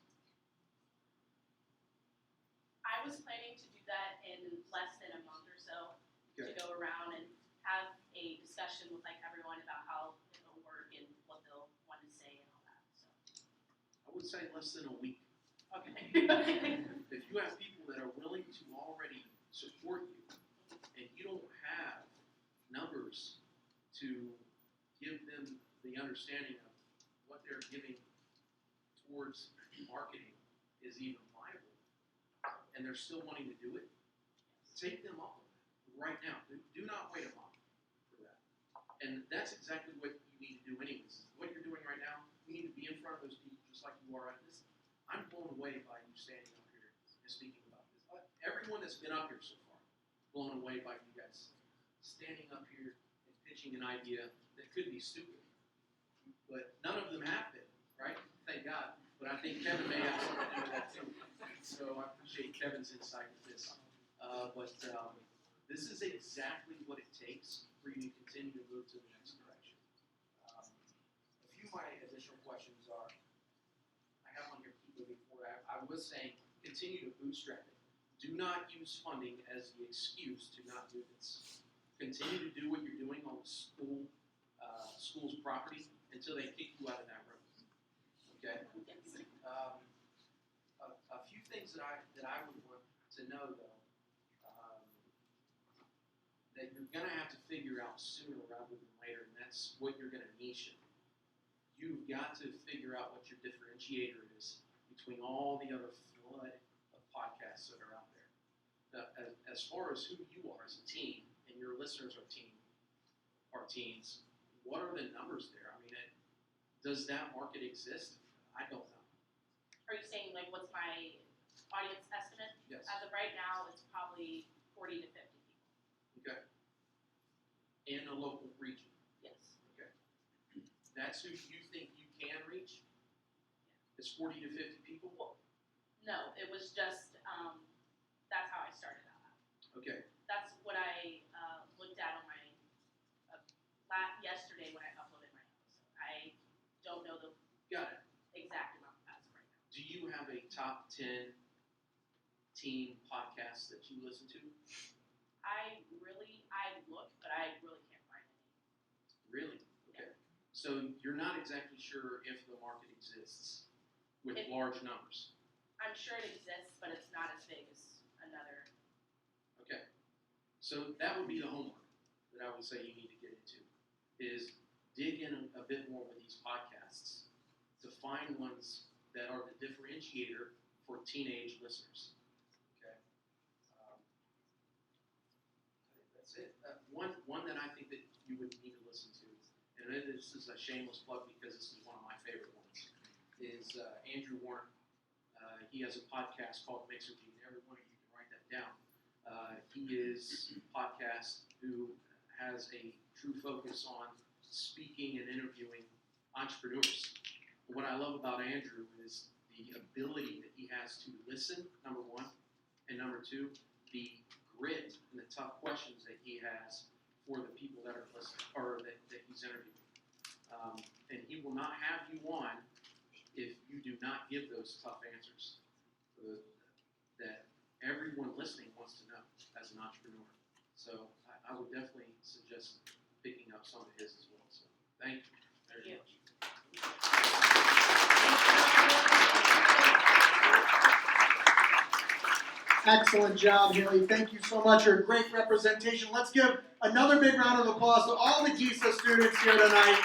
I was planning to do that in less than a month or so, to Okay. go around and have a discussion with like everyone about how it'll work and what they'll want to say and all that. So. I would say less than a week. Okay. If you have people that are willing to already support you, and you don't have numbers to give them the understanding of what they're giving towards marketing is even viable, and they're still wanting to do it, take them up on that right now. Do not wait a month for that. And that's exactly what you need to do anyways. What you're doing right now, you need to be in front of those people just like you are at this. I'm blown away by you standing up here and speaking about this. Everyone that's been up here so far, blown away by you guys standing up here and pitching an idea that could be stupid. But none of them have been, right? Thank God. But I think Kevin may have something to do with that too. So I appreciate Kevin's insight with this. But this is exactly what it takes for you to continue to move to the next direction. A few of my additional questions are, I have on here, keep moving forward. I was saying, continue to bootstrap it. Do not use funding as the excuse to not do this. Continue to do what you're doing on the school's property until they kick you out of that room. Okay? A few things that I would want to know though, that you're gonna have to figure out sooner rather than later, and that's what you're gonna niche in. You've got to figure out what your differentiator is between all the other flood of podcasts that are out there. As far as who you are as a team, and your listeners are teens, what are the numbers there? I mean, does that market exist? I don't know. Are you saying like what's my audience estimate? Yes. As of right now, it's probably 40 to 50 people. Okay. In a local region. Yes. Okay. That's who you think you can reach? It's 40 to 50 people? No, it was just that's how I started out. Okay. That's what I looked at on my yesterday when I uploaded my episode. I don't know the Got it. exact amount as of right now. Do you have a top 10 teen podcast that you listen to? I look, but I really can't find any. Really? Okay. So you're not exactly sure if the market exists with large numbers. I'm sure it exists, but it's not as big as another. Okay. So that would be the homework that I would say you need to get into, is dig in a bit more with these podcasts to find ones that are the differentiator for teenage listeners. Okay. I think that's it. One that I think that you would need to listen to, and this is a shameless plug because this is one of my favorite ones, is Andrew Warner. He has a podcast called Mixergy, and every one of you can write that down. He is a podcast who has a true focus on speaking and interviewing entrepreneurs. What I love about Andrew is the ability that he has to listen, number one, and number two, the grit and the tough questions that he has for the people that are listening, or that he's interviewing. And he will not have you on if you do not give those tough answers that everyone listening wants to know as an entrepreneur. So I would definitely suggest picking up some of his as well. So thank you very much. Excellent job, Haley. Thank you so much. You're a great representation. Let's give another big round of applause to all the GISA students here tonight.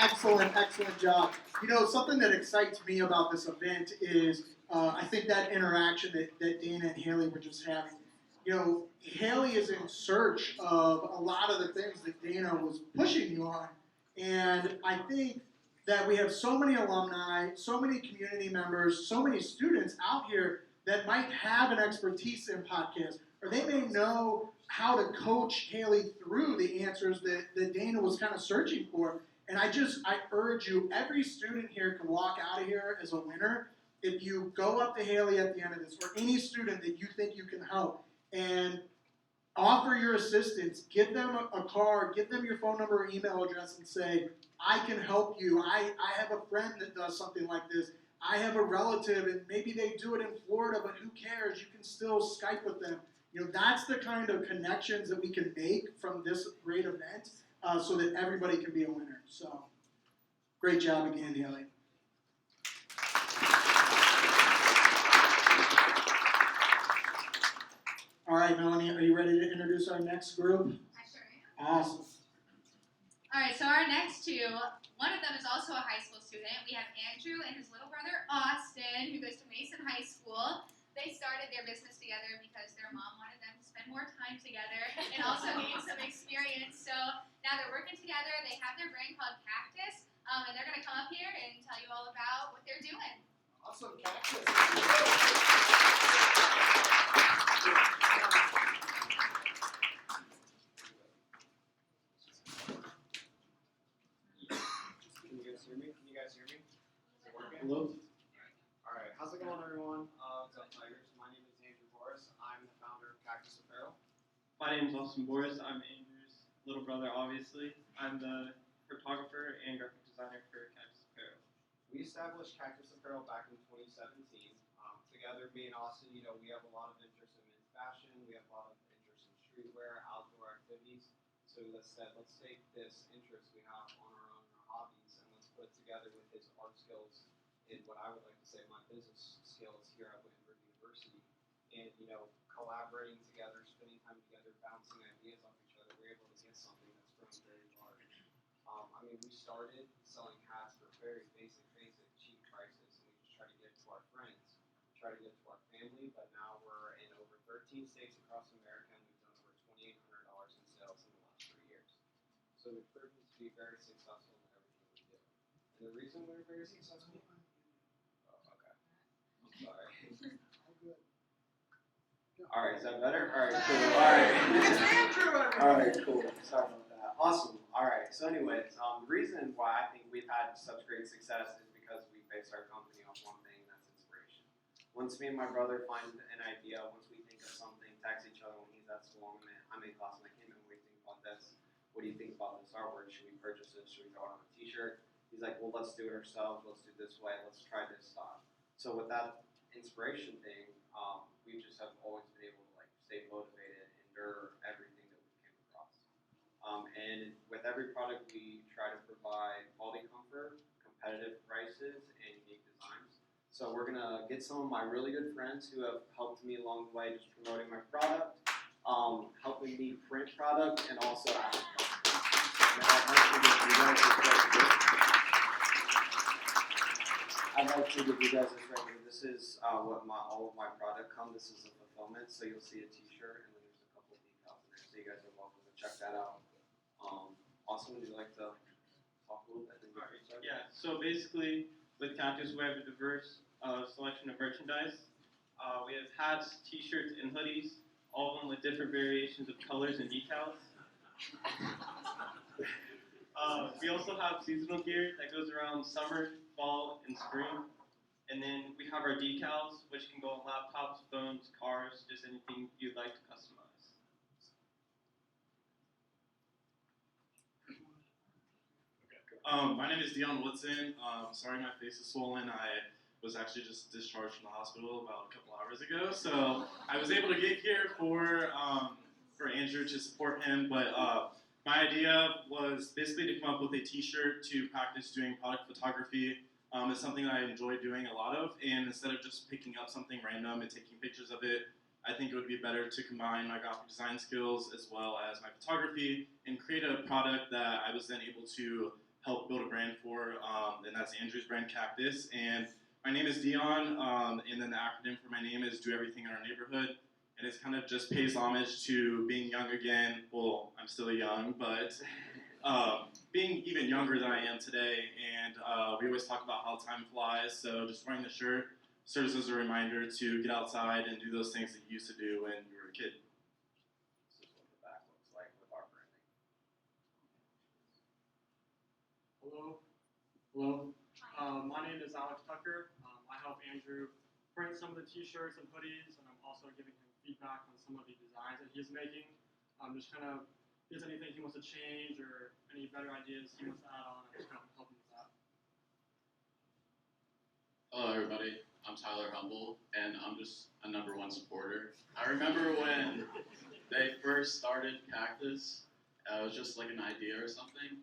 Excellent, excellent job. You know, something that excites me about this event is I think that interaction that Dana and Haley were just having. You know, Haley is in search of a lot of the things that Dana was pushing you on. And I think that we have so many alumni, so many community members, so many students out here that might have an expertise in podcasts, or they may know how to coach Haley through the answers that Dana was kind of searching for. And I urge you, every student here can walk out of here as a winner if you go up to Haley at the end of this, or any student that you think you can help, and offer your assistance, give them a card, give them your phone number or email address and say, I can help you. I have a friend that does something like this. I have a relative, and maybe they do it in Florida, but who cares? You can still Skype with them. You know, that's the kind of connections that we can make from this great event so that everybody can be a winner. So, great job again, Haley. All right, Melanie, are you ready to introduce our next group? I sure am. Awesome. All right, so our next two, one of them is also a high school student. We have Andrew and his little brother Austin, who goes to Mason High School. They started their business together because their mom wanted them to spend more time together and also gain some experience. So now they're working together. They have their brand called Cactus, and they're going to come up here and tell you all about what they're doing. Awesome, Cactus. Can you guys hear me? Is it working? Hello. All right. How's it going, everyone? What's up, Tigers? My name is Andrew Boris. I'm the founder of Cactus Apparel. My name is Austin Boris. I'm Andrew's little brother, obviously. I'm the photographer and graphic designer for Cactus Apparel. We established Cactus Apparel back in 2017. Together, me and Austin, you know, we have a lot of interest in men's fashion. We have a lot of interest in streetwear, outdoor activities. So let's take this interest we have on our hobbies, and let's put it together with his art skills and what I would like to say my business skills here at Wittenberg University. And, you know, collaborating together, spending time together, bouncing ideas off each other, we're able to get something that's grown very large. I mean, we started selling hats for very basic, cheap prices, and we just try to get to our friends, try to get to our family, but now we're in over 13 states across America, and we've done over $2,800 in sales in the last 3 years. So we've proven to be very successful in everything we do. And the reason we're very successful? Oh, okay. I'm sorry. All right, is that better? All right, cool. All right. All right, cool. Sorry about that. Awesome. All right. So, anyways, the reason why I think we've had such great success is because we base our company on one thing, that's inspiration. Once me and my brother find an idea, once we think of something, text each other when he's at school, I'm in class, and I came in, what do you think about this? What do you think about this artwork? Should we purchase this? Should we throw it on a t-shirt? He's like, well, let's do it ourselves. Let's do it this way. Let's try this style. So with that inspiration thing, we just have always been able to like stay motivated, endure everything that we came across. And with every product, we try to provide quality comfort, competitive prices, and unique designs. So we're gonna get some of my really good friends who have helped me along the way, just promoting my product, helping me print product, and also I'd like to give you guys this right here. This is what all of my product come. This is the fulfillment. So you'll see a t-shirt, and then there's a couple of decals in there. So you guys are welcome to check that out. Also, would you like to talk a little bit? Yeah, so basically with Cactus we have a diverse selection of merchandise. We have hats, t-shirts, and hoodies, all of them with different variations of colors and decals. We also have seasonal gear that goes around summer, fall, and spring. And then we have our decals, which can go on laptops, phones, cars, just anything you'd like to customize. My name is Dion Woodson. Sorry my face is swollen. I was actually just discharged from the hospital about a couple hours ago. So I was able to get here for Andrew to support him. But my idea was basically to come up with a t-shirt to practice doing product photography is something that I enjoy doing a lot of, and instead of just picking up something random and taking pictures of it, I think it would be better to combine my graphic design skills as well as my photography and create a product that I was then able to help build a brand for, and that's Andrew's brand, Cactus. And my name is Dion, and then the acronym for my name is Do Everything in Our Neighborhood. And it kind of just pays homage to being young again. Well, I'm still young, but being even younger than I am today. And we always talk about how time flies, so just wearing the shirt serves as a reminder to get outside and do those things that you used to do when you were a kid. This is what the back looks like with our branding. Hello. Hello. My name is Alex Tucker. I help Andrew print some of the t-shirts and hoodies, and I'm also giving him feedback on some of the designs that he's making. Just kind of, if there's anything he wants to change or any better ideas he wants to add on, I'm just going to help him with that. Hello everybody, I'm Tyler Humble, and I'm just a #1 supporter. I remember when they first started Cactus, it was just like an idea or something,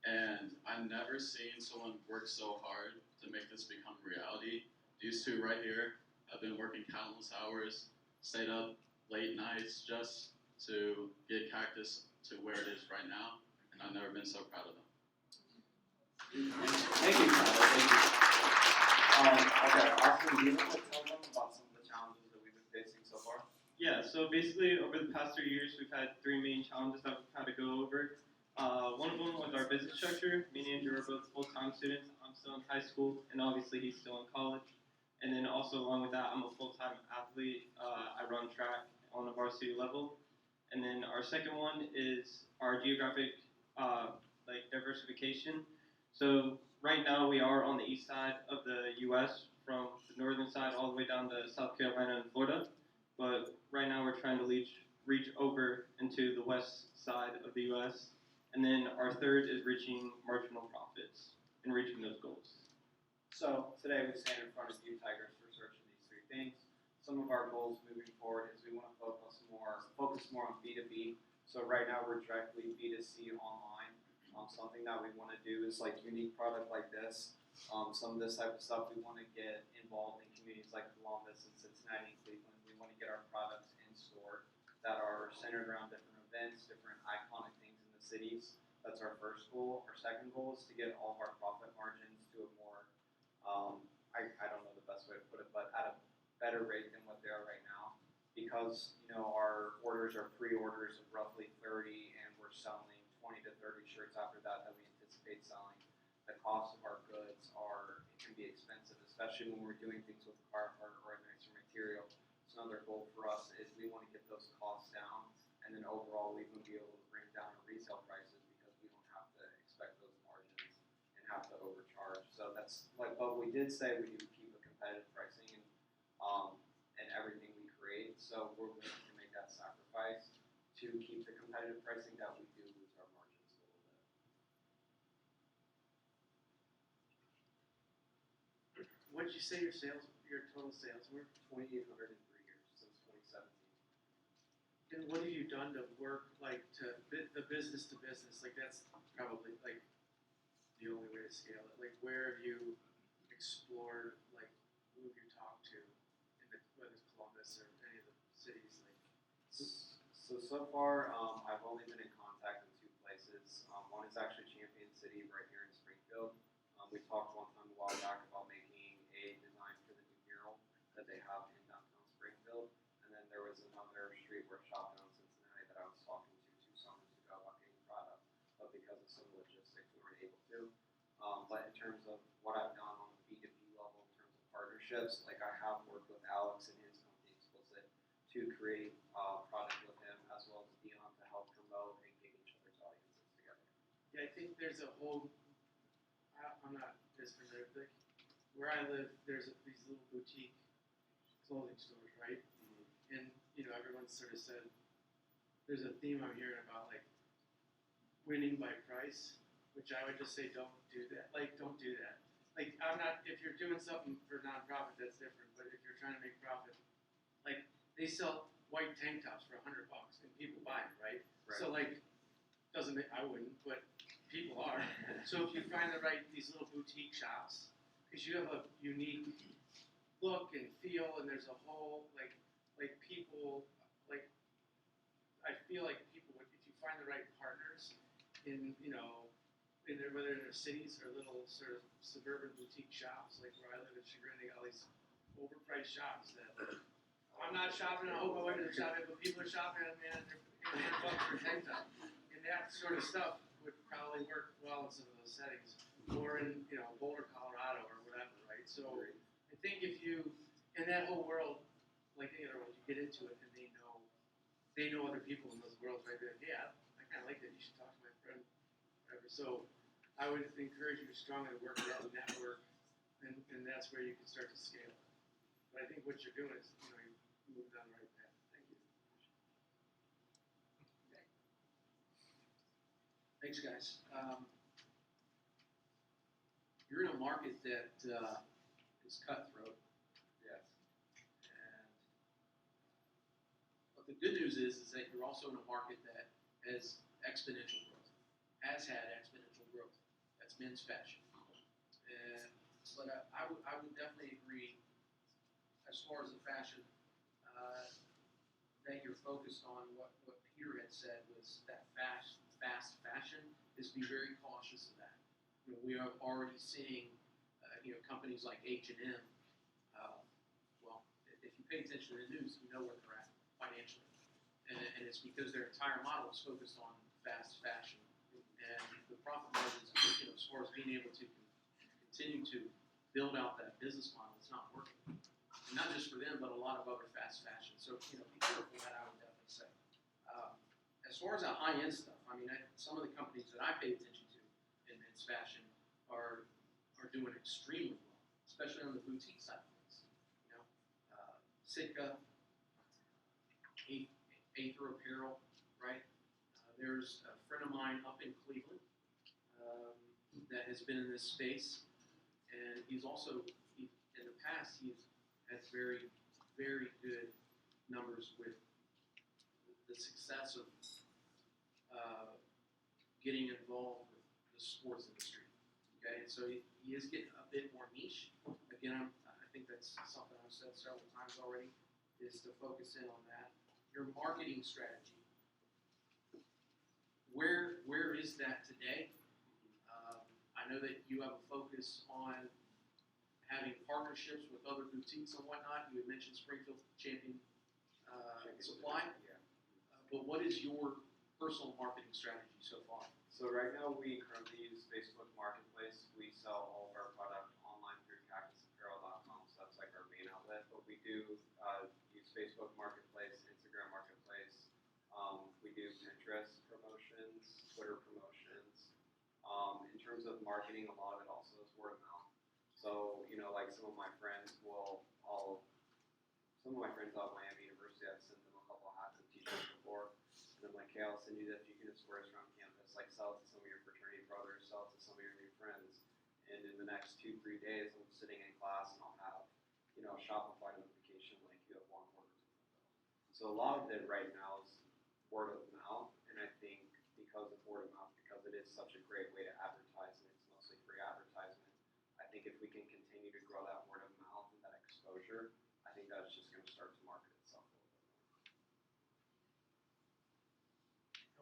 and I've never seen someone work so hard to make this become reality. These two right here have been working countless hours, stayed up late nights just to get Cactus to where it is right now, and I've never been so proud of them. Thank you, Tyler. Thank you. Okay, Austin, do you want to tell them about some of the challenges that we've been facing so far? Yeah, so basically over the past 3 years, we've had 3 main challenges that we've had to go over. One of them was our business structure. Me and Andrew are both full-time students. I'm still in high school, and obviously he's still in college. And then also along with that, I'm a full-time athlete. I run track on a varsity level. And then our second one is our geographic diversification. So right now we are on the east side of the U.S. from the northern side all the way down to South Carolina and Florida. But right now we're trying to reach over into the west side of the U.S. And then our third is reaching marginal profits and reaching those goals. So today we stand in front of you, Tigers, for searching these 3 things. Some of our goals moving forward is we want to focus more on B2B. So right now we're directly B2C online. Something that we want to do is like unique product like this. Some of this type of stuff we want to get involved in communities like Columbus and Cincinnati and Cleveland. We want to get our products in store that are centered around different events, different iconic things in the cities. That's our first goal. Our second goal is to get all of our profit margins to a more, I don't know the best way to put it, but at a better rate than what they are right now. Because, our orders are pre-orders of roughly 30 and we're selling 20 to 30 shirts after that we anticipate selling. The cost of our goods it can be expensive, especially when we're doing things with Carhartt or a nicer material. So another goal for us is we want to get those costs down, and then overall we want to be able to bring down our retail prices because we don't have to expect those margins and have to overcharge. So that's but we did say we do keep a competitive pricing and everything we create. So we're willing to make that sacrifice to keep the competitive pricing that we do lose our margins a little bit. What did you say your total sales were? 2,800 in 3 years since 2017. And what have you done to work the business to business? That's probably the only way to scale it. Where have you explored? Who have you talked to whether it's Columbus or any of the cities? So far, I've only been in contact with 2 places. One is actually Champion City right here in Springfield. We talked one time a while back about making a design for the new mural that they have in downtown Springfield. And then there was another streetwear shop down in Cincinnati that I was talking to 2 summers ago about getting product, but because of some logistics, we weren't able to. But in terms of what I've done on the B2B level, in terms of partnerships, I have worked with Alex and his company Explicit to create product with him, as well as Dion to help promote and get each other's audiences together. Yeah, I think there's a whole. I'm not as familiar, but where I live, there's these little boutique clothing stores, right? Mm-hmm. And everyone sort of said there's a theme I'm hearing about winning by price, which I would just say don't do that. Don't do that. I'm not. If you're doing something for nonprofit, that's different. But if you're trying to make profit, they sell white tank tops for $100 and people buy them, right? So doesn't make, I wouldn't, but people are. So if you find these little boutique shops, because you have a unique look and feel, and there's a whole like people like I feel like people would, if you find the right partners in in their, whether in their cities or little sort of suburban boutique shops like where I live in Chagrin, they got all these overpriced shops that I'm not shopping. I hope my wife isn't shopping, but people are shopping at man, they're bucks for tank top, and that sort of stuff would probably work well in some of those settings, or in Boulder, Colorado, or whatever, right? So I think if you in that whole world, like any other world, you get into it and they know other people in those worlds, right? They're like, yeah, I kind of like that. You should talk to my friend, whatever. So I would encourage you strongly to work that network, and that's where you can start to scale. But I think what you're doing is, you moved down the right path. Thank you. Thanks, guys. You're in a market that is cutthroat. Yes. And but the good news is that you're also in a market that has exponential growth, has had exponential growth. That's men's fashion. But I would definitely agree, as far as the fashion, that you're focused on what Peter had said was that fast fashion is be very cautious of that. We are already seeing, companies like H&M. Well, if you pay attention to the news, you know where they're at financially, and it's because their entire model is focused on fast fashion, and the profit margins, as far as being able to continue to build out that business model, it's not working. And not just for them, but a lot of other fast fashion. So, be careful of that, I would definitely say. As far as that high-end stuff, some of the companies that I pay attention to in men's fashion are doing extremely well, especially on the boutique side of things. Sitka, Aether Apparel, right? There's a friend of mine up in Cleveland that has been in this space, and he's also, in the past, he's had very, very good numbers with the success of getting involved with the sports industry. Okay, and so he is getting a bit more niche. Again, I think that's something I've said several times already, is to focus in on that. Your marketing strategy. Where is that today? I know that you have a focus on having partnerships with other boutiques and whatnot. You had mentioned Springfield Champion Supply. Yeah. But what is your personal marketing strategy so far? So right now we currently use Facebook Marketplace. We sell all of our product online through cactusapparel.com, so that's like our main outlet. But we do use Facebook Marketplace, Instagram Marketplace. We do Pinterest promotions, Twitter promotions. In terms of marketing, a lot of it also is word of mouth. So, like some of my friends out at Miami University, I've sent them a couple of hats and t-shirts before. And I'm like, hey, I'll send you that if you can just wear this around campus. Like, sell it to some of your fraternity brothers, sell it to some of your new friends. And in the next 2-3 days, I'm sitting in class and I'll have, a Shopify notification like you have one order to fulfill. So a lot of it right now is word of mouth. And I think because of word of mouth, because it is such a great way to advertise, and it's mostly free advertisement, I think if we can continue to grow that word of mouth and that exposure, I think that's just going to start to market itself a little bit more.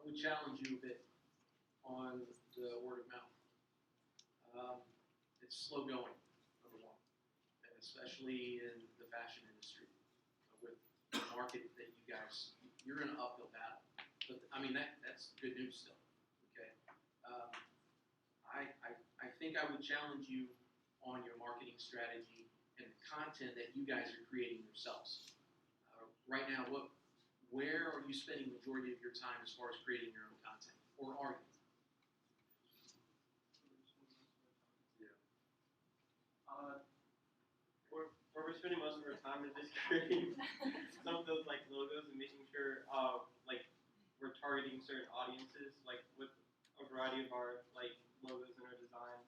I would challenge you a bit on the word of mouth. It's slow going, number one, and especially in the fashion industry with the market that you guys, you're in an uphill battle. But that's good news still. Okay, I think I would challenge you on your marketing strategy and the content that you guys are creating yourselves. Right now, where are you spending the majority of your time as far as creating your own content, or are you? Where we're spending most of our time is just creating some of those logos and making sure we're targeting certain audiences with a variety of our logos and our designs.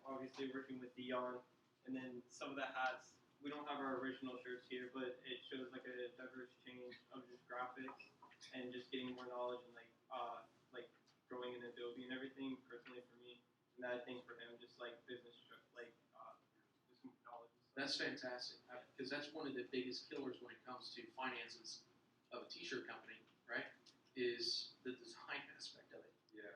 Obviously working with Dion, and then some of the hats. We don't have our original shirts here, but it shows a diverse change of just graphics and just getting more knowledge and growing in Adobe and everything personally for me. And I think for him, just business That's fantastic, because that's one of the biggest killers when it comes to finances of a t-shirt company, right? Is the design aspect of it. Yeah.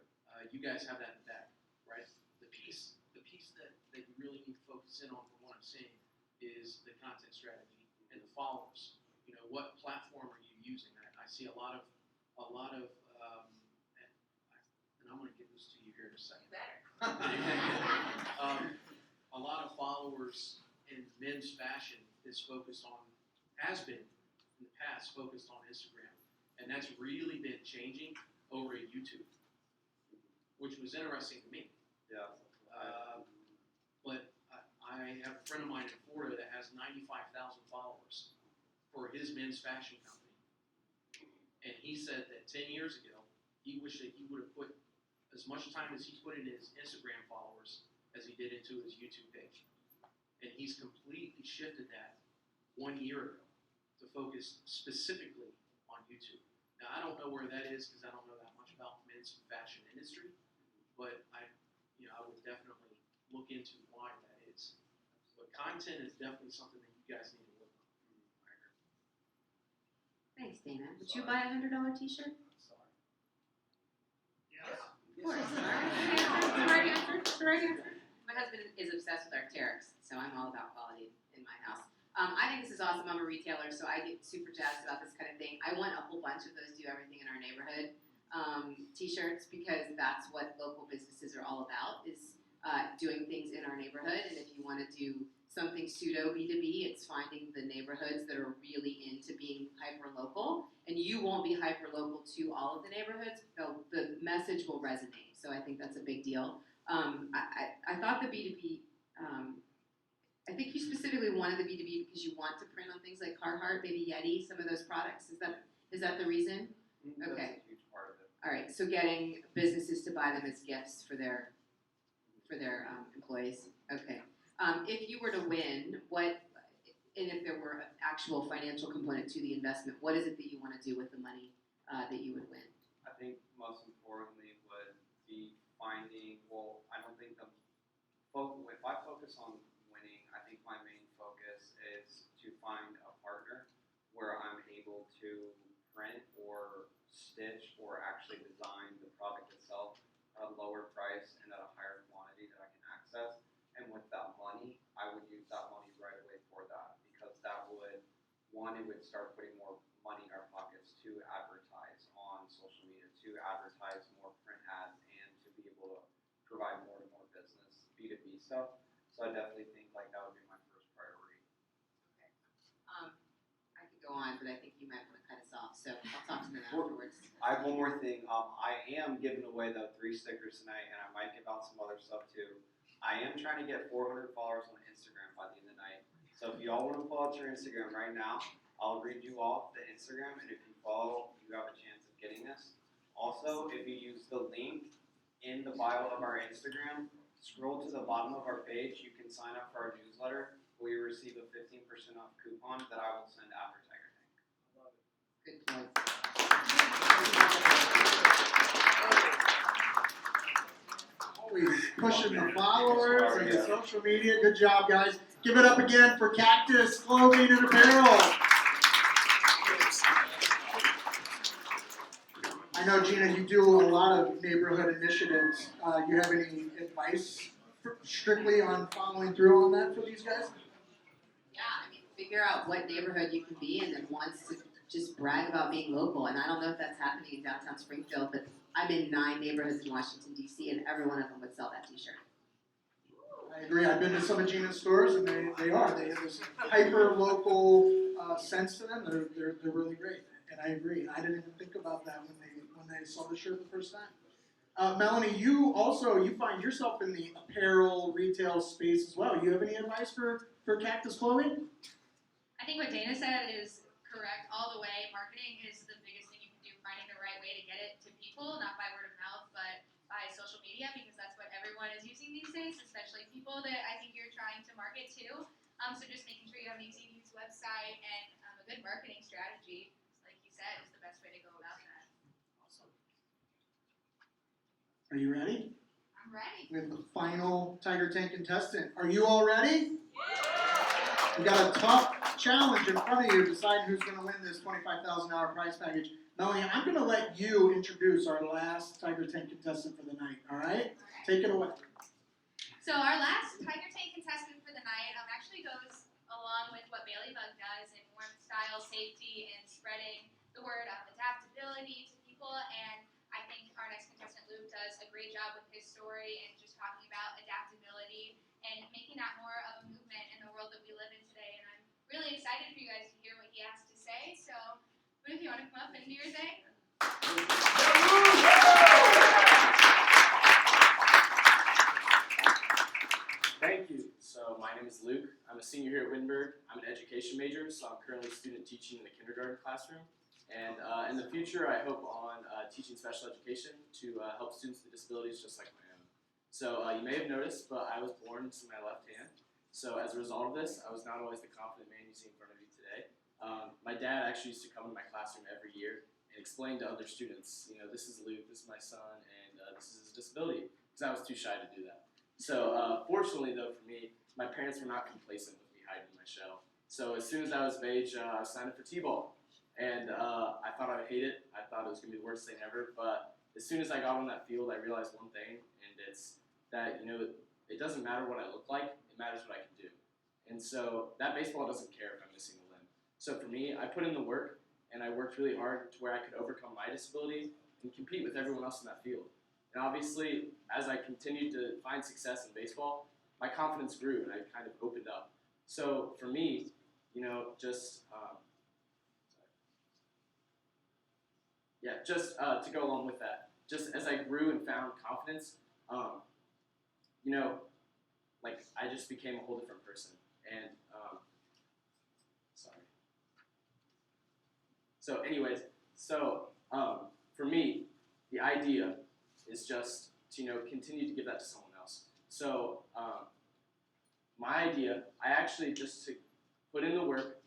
You guys have that in the back, right? The piece that you really need to focus in on, from what I'm seeing, is the content strategy and the followers. You know, what platform are you using? I see a lot of, and I'm going to give this to you here in a second. A lot of followers in men's fashion is focused on, has been in the past focused on Instagram, and that's really been changing over at YouTube, which was interesting to me. Yeah. But I have a friend of mine in Florida that has 95,000 followers for his men's fashion company, and he said that 10 years ago he wished that he would have put as much time as he put in his Instagram followers as he did into his YouTube page. And he's completely shifted that 1 year ago to focus specifically on YouTube. Now, I don't know where that is because I don't know that much about the men's fashion industry, but I would definitely look into why that is. But content is definitely something that you guys need to work on. Thanks, Dana. Would you buy a $100 t-shirt? Yes. Of course. All right. It's the right answer. It's the right answer. My husband is obsessed with Arc'teryx, so I'm all about quality in my house. I think this is awesome. I'm a retailer, so I get super jazzed about this kind of thing. I want a whole bunch of those Do Everything in Our Neighborhood t-shirts, because that's what local businesses are all about, is doing things in our neighborhood. And if you want to do something pseudo B2B, it's finding the neighborhoods that are really into being hyper-local. And you won't be hyper-local to all of the neighborhoods, though the message will resonate. So I think that's a big deal. I thought the B2B, I think you specifically wanted the B2B because you want to print on things like Carhartt, maybe Yeti, some of those products. Is that the reason? Okay. That's a huge part of it. All right. So getting businesses to buy them as gifts for their employees. Okay. If you were to win, and if there were an actual financial component to the investment, what is it that you want to do with the money that you would win? I think most importantly would be finding, I don't think if I focus on winning, I think my main focus is to find a partner where I'm able to print or stitch or actually design the product itself at a lower price and at a higher quantity that I can access. And with that money, I would use that money right away for that, because that would, one, it would start putting more money in our pockets to advertise on social media, to advertise more print ads, and to be able to provide more and more business, B2B stuff. So I definitely think that would be my first priority. Okay. I could go on, but I think you might want to cut us off, so I'll talk to them afterwards. I have one more thing. I am giving away the 3 stickers tonight, and I might give out some other stuff too. I am trying to get 400 followers on Instagram by the end of the night. So if you all want to pull out your Instagram right now, I'll read you off the Instagram, and if you follow, you have a chance of getting this. Also, if you use the link in the bio of our Instagram, scroll to the bottom of our page, you can sign up for our newsletter, where you receive a 15% off coupon that I will send after Tiger Tank. Love it. Good point. Always pushing the followers and the social media. Good job, guys. Give it up again for Cactus Clothing and Apparel. I know, Gina, you do a lot of neighborhood initiatives. You have any advice strictly on following through on that for these guys? Yeah, I mean, figure out what neighborhood you can be in and wants to just brag about being local. And I don't know if that's happening in downtown Springfield, but I'm in 9 neighborhoods in Washington, D.C., and every one of them would sell that t-shirt. I agree. I've been to some of Gina's stores, and they have this hyper-local sense to them. They're really great, and I agree. I didn't even think about that when they saw the shirt the first time. Melanie, you find yourself in the apparel retail space as well. You have any advice for Cactus Clothing? I think what Dana said is correct all the way. Marketing is the biggest thing you can do, finding the right way to get it to people, not by word of mouth, but by social media, because that's what everyone is using these days, especially people that I think you're trying to market to. So just making sure you have an easy-to-use website and a good marketing strategy, like you said, is the best way to go about that. Awesome. Are you ready? I'm ready. We have the final Tiger Tank contestant. Are you all ready? Yeah! You got a tough challenge in front of you deciding who's going to win this $25,000 prize package. Melanie, I'm going to let you introduce our last Tiger Tank contestant for the night, all right? Take it away. So our last Tiger Tank contestant for the night actually goes along with what Bailey Bug does in warmth, style, safety, and spreading the word of adaptability to people. And I think our next contestant, Luke, does a great job with his story and just talking about adaptability and making that more of a movement in the world that we live in today. And I'm really excited for you guys to hear what he has to say. So, Luke, you want to come up and do your thing? Thank you. So my name is Luke. I'm a senior here at Wittenberg. I'm an education major, so I'm currently a student teaching in the kindergarten classroom. And in the future, I hope on teaching special education to help students with disabilities just like my own. So you may have noticed, but I was born to my left hand. So as a result of this, I was not always the confident man you see in front of you today. My dad actually used to come to my classroom every year and explain to other students, you know, this is Luke, this is my son, and this is his disability, because I was too shy to do that. So fortunately though for me, my parents were not complacent with me hiding in my shell. So as soon as I was of age, I signed up for T-ball. And I thought I would hate it. I thought it was going to be the worst thing ever. But as soon as I got on that field, I realized one thing, and it's that, you know, it doesn't matter what I look like, it matters what I can do. And so that baseball doesn't care if I'm missing a limb. So for me, I put in the work, and I worked really hard to where I could overcome my disability and compete with everyone else in that field. And obviously, as I continued to find success in baseball, my confidence grew and I kind of opened up. So for me, you know, just to go along with that, just as I grew and found confidence, you know, like I just became a whole different person. And sorry. So anyways, for me, the idea is just to, you know, continue to give that to someone else. So my idea, I actually just to put in the work,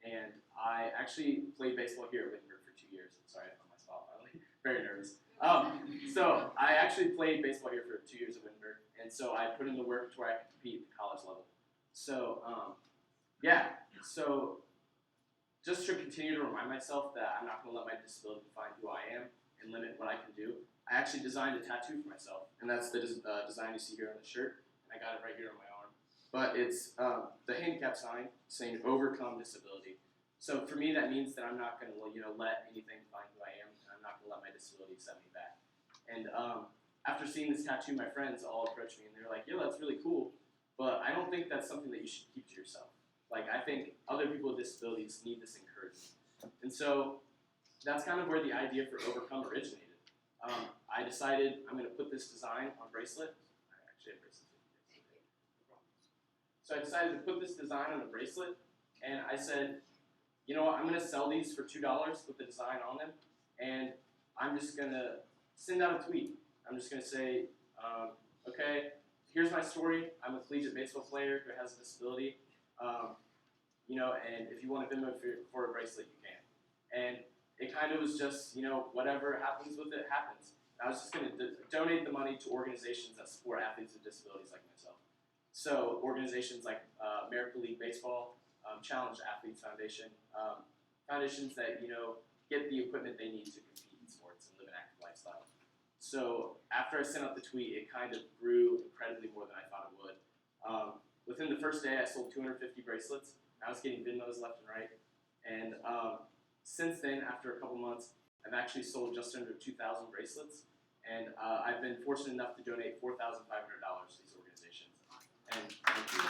and I actually played baseball here at Wittenberg for 2 years. Sorry, I found my spot finally. Very nervous. So I actually played baseball here for 2 years at Wittenberg, and so I put in the work to where I could compete at the college level. So yeah, so just to continue to remind myself that I'm not going to let my disability define who I am and limit what I can do, I actually designed a tattoo for myself, and that's the design you see here on the shirt, and I got it right here on my arm. But it's the handicap sign saying overcome disability. So for me, that means that I'm not going to, you know, let anything define who I am, and I'm not going to let my disability set me back. And after seeing this tattoo, my friends all approached me, and they're like, "Yo, that's really cool, but I don't think that's something that you should keep to yourself. Like, I think other people with disabilities need this encouragement." And so that's kind of where the idea for Overcome originated. I decided I'm going to put this design on a bracelet. I actually have bracelets. So I decided to put this design on a bracelet, and I said, you know what, I'm going to sell these for $2 with the design on them, and I'm just going to send out a tweet. I'm just going to say, okay, here's my story. I'm a collegiate baseball player who has a disability. You know, and if you want to Venmo for a bracelet, you can. And it kind of was just, you know, whatever happens with it, happens. And I was just going to donate the money to organizations that support athletes with disabilities like myself. So organizations like American League Baseball, Challenge Athletes Foundation, foundations that, you know, get the equipment they need to compete in sports and live an active lifestyle. So after I sent out the tweet, it kind of grew incredibly more than I thought it would. Within the first day, I sold 250 bracelets. I was getting Venmos left and right. And since then, after a couple months, I've actually sold just under 2,000 bracelets. And I've been fortunate enough to donate $4,500 to these organizations. And thank you.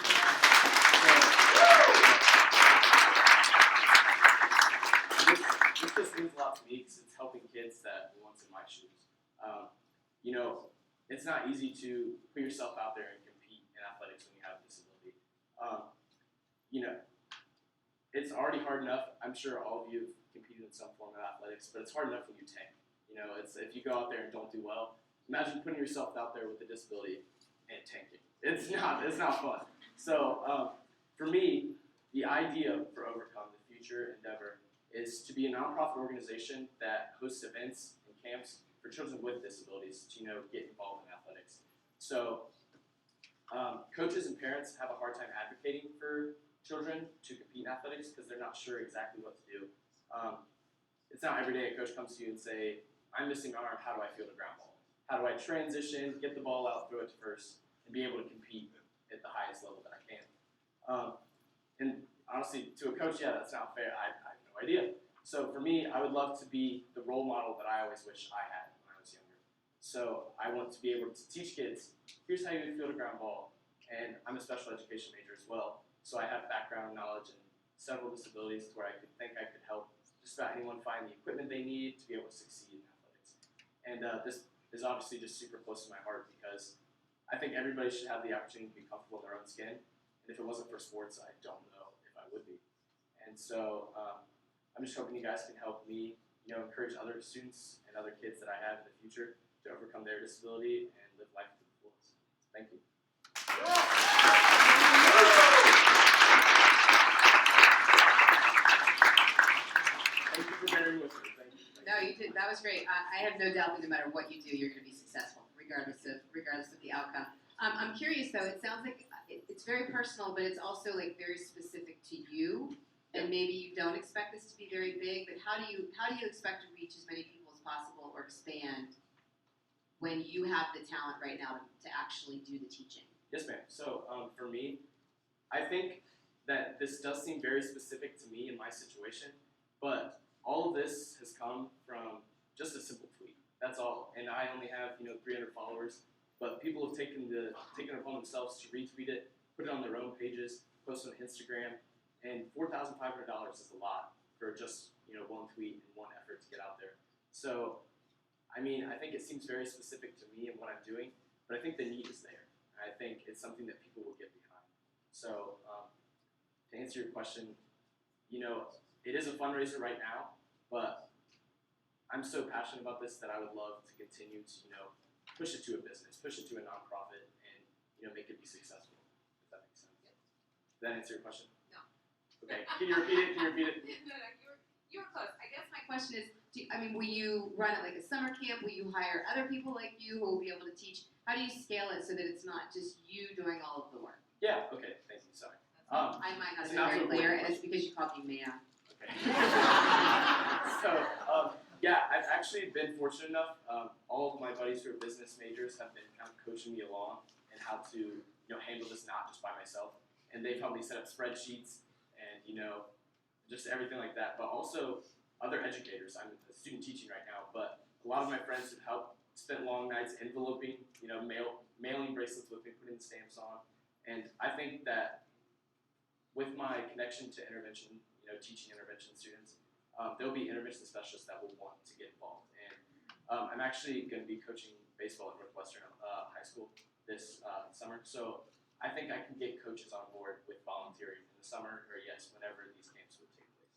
So, this just means a lot to me because it's helping kids that were once in my shoes. You know, it's not easy to put yourself out there and compete in athletics when you have a disability. You know, it's already hard enough. I'm sure all of you have competed in some form of athletics, but it's hard enough when you tank. You know, it's if you go out there and don't do well. Imagine putting yourself out there with a disability and tanking. It's not fun. So for me, the idea for Overcome, the future endeavor, is to be a nonprofit organization that hosts events and camps for children with disabilities to, you know, get involved in athletics. So coaches and parents have a hard time advocating for children to compete in athletics because they're not sure exactly what to do. It's not every day a coach comes to you and say, I'm missing an arm, how do I field a ground ball? How do I transition, get the ball out, throw it to first, and be able to compete at the highest level that I can? And honestly, to a coach, yeah, that's not fair. I have no idea. So for me, I would love to be the role model that I always wish I had when I was younger. So I want to be able to teach kids, here's how you field a ground ball. And I'm a special education major as well. So I have background knowledge and several disabilities to where I could think I could help just about anyone find the equipment they need to be able to succeed in athletics. And this is obviously just super close to my heart because I think everybody should have the opportunity to be comfortable in their own skin. And if it wasn't for sports, I don't know if I would be. And so I'm just hoping you guys can help me, encourage other students and other kids that I have in the future to overcome their disability and live life to the fullest. Thank you. Thank you for bearing with me. Thank you. No, you did. That was great. I have no doubt that no matter what you do, you're going to be successful, regardless of the outcome. I'm curious though. It sounds like it's very personal, but it's also like very specific to you. And maybe you don't expect this to be very big, but how do you expect to reach as many people as possible or expand when you have the talent right now to actually do the teaching? Yes, ma'am. So for me, I think that this does seem very specific to me in my situation, but all of this has come from just a simple tweet. That's all. And I only have 300 followers, but people have taken it upon themselves to retweet it, put it on their own pages, post on Instagram, and $4,500 is a lot for just one tweet and one effort to get out there. So I mean, I think it seems very specific to me and what I'm doing, but I think the need is there. I think it's something that people will get behind. So to answer your question, it is a fundraiser right now, but I'm so passionate about this that I would love to continue to, push it to a business, push it to a nonprofit, and, make it be successful, if that makes sense. Did that answer your question? No. Okay, can you repeat it? No, you were close. I guess my question is, will you run it like a summer camp? Will you hire other people like you who will be able to teach? How do you scale it so that it's not just you doing all of the work? Yeah, okay, thank you, sorry. I might not have been very clear, and it's because you called me ma'am. Okay. So, yeah, I've actually been fortunate enough. All of my buddies who are business majors have been kind of coaching me along and how to, handle this not just by myself. And they've helped me set up spreadsheets and, just everything like that. But also other educators. I'm a student teaching right now, but a lot of my friends have helped, spent long nights enveloping, mailing bracelets with me, putting stamps on. And I think that with my connection to intervention, teaching intervention students, there'll be intervention specialists that will want to get involved. And I'm actually going to be coaching baseball at Northwestern High School this summer. So I think I can get coaches on board with volunteering in the summer, or whenever these camps would take place.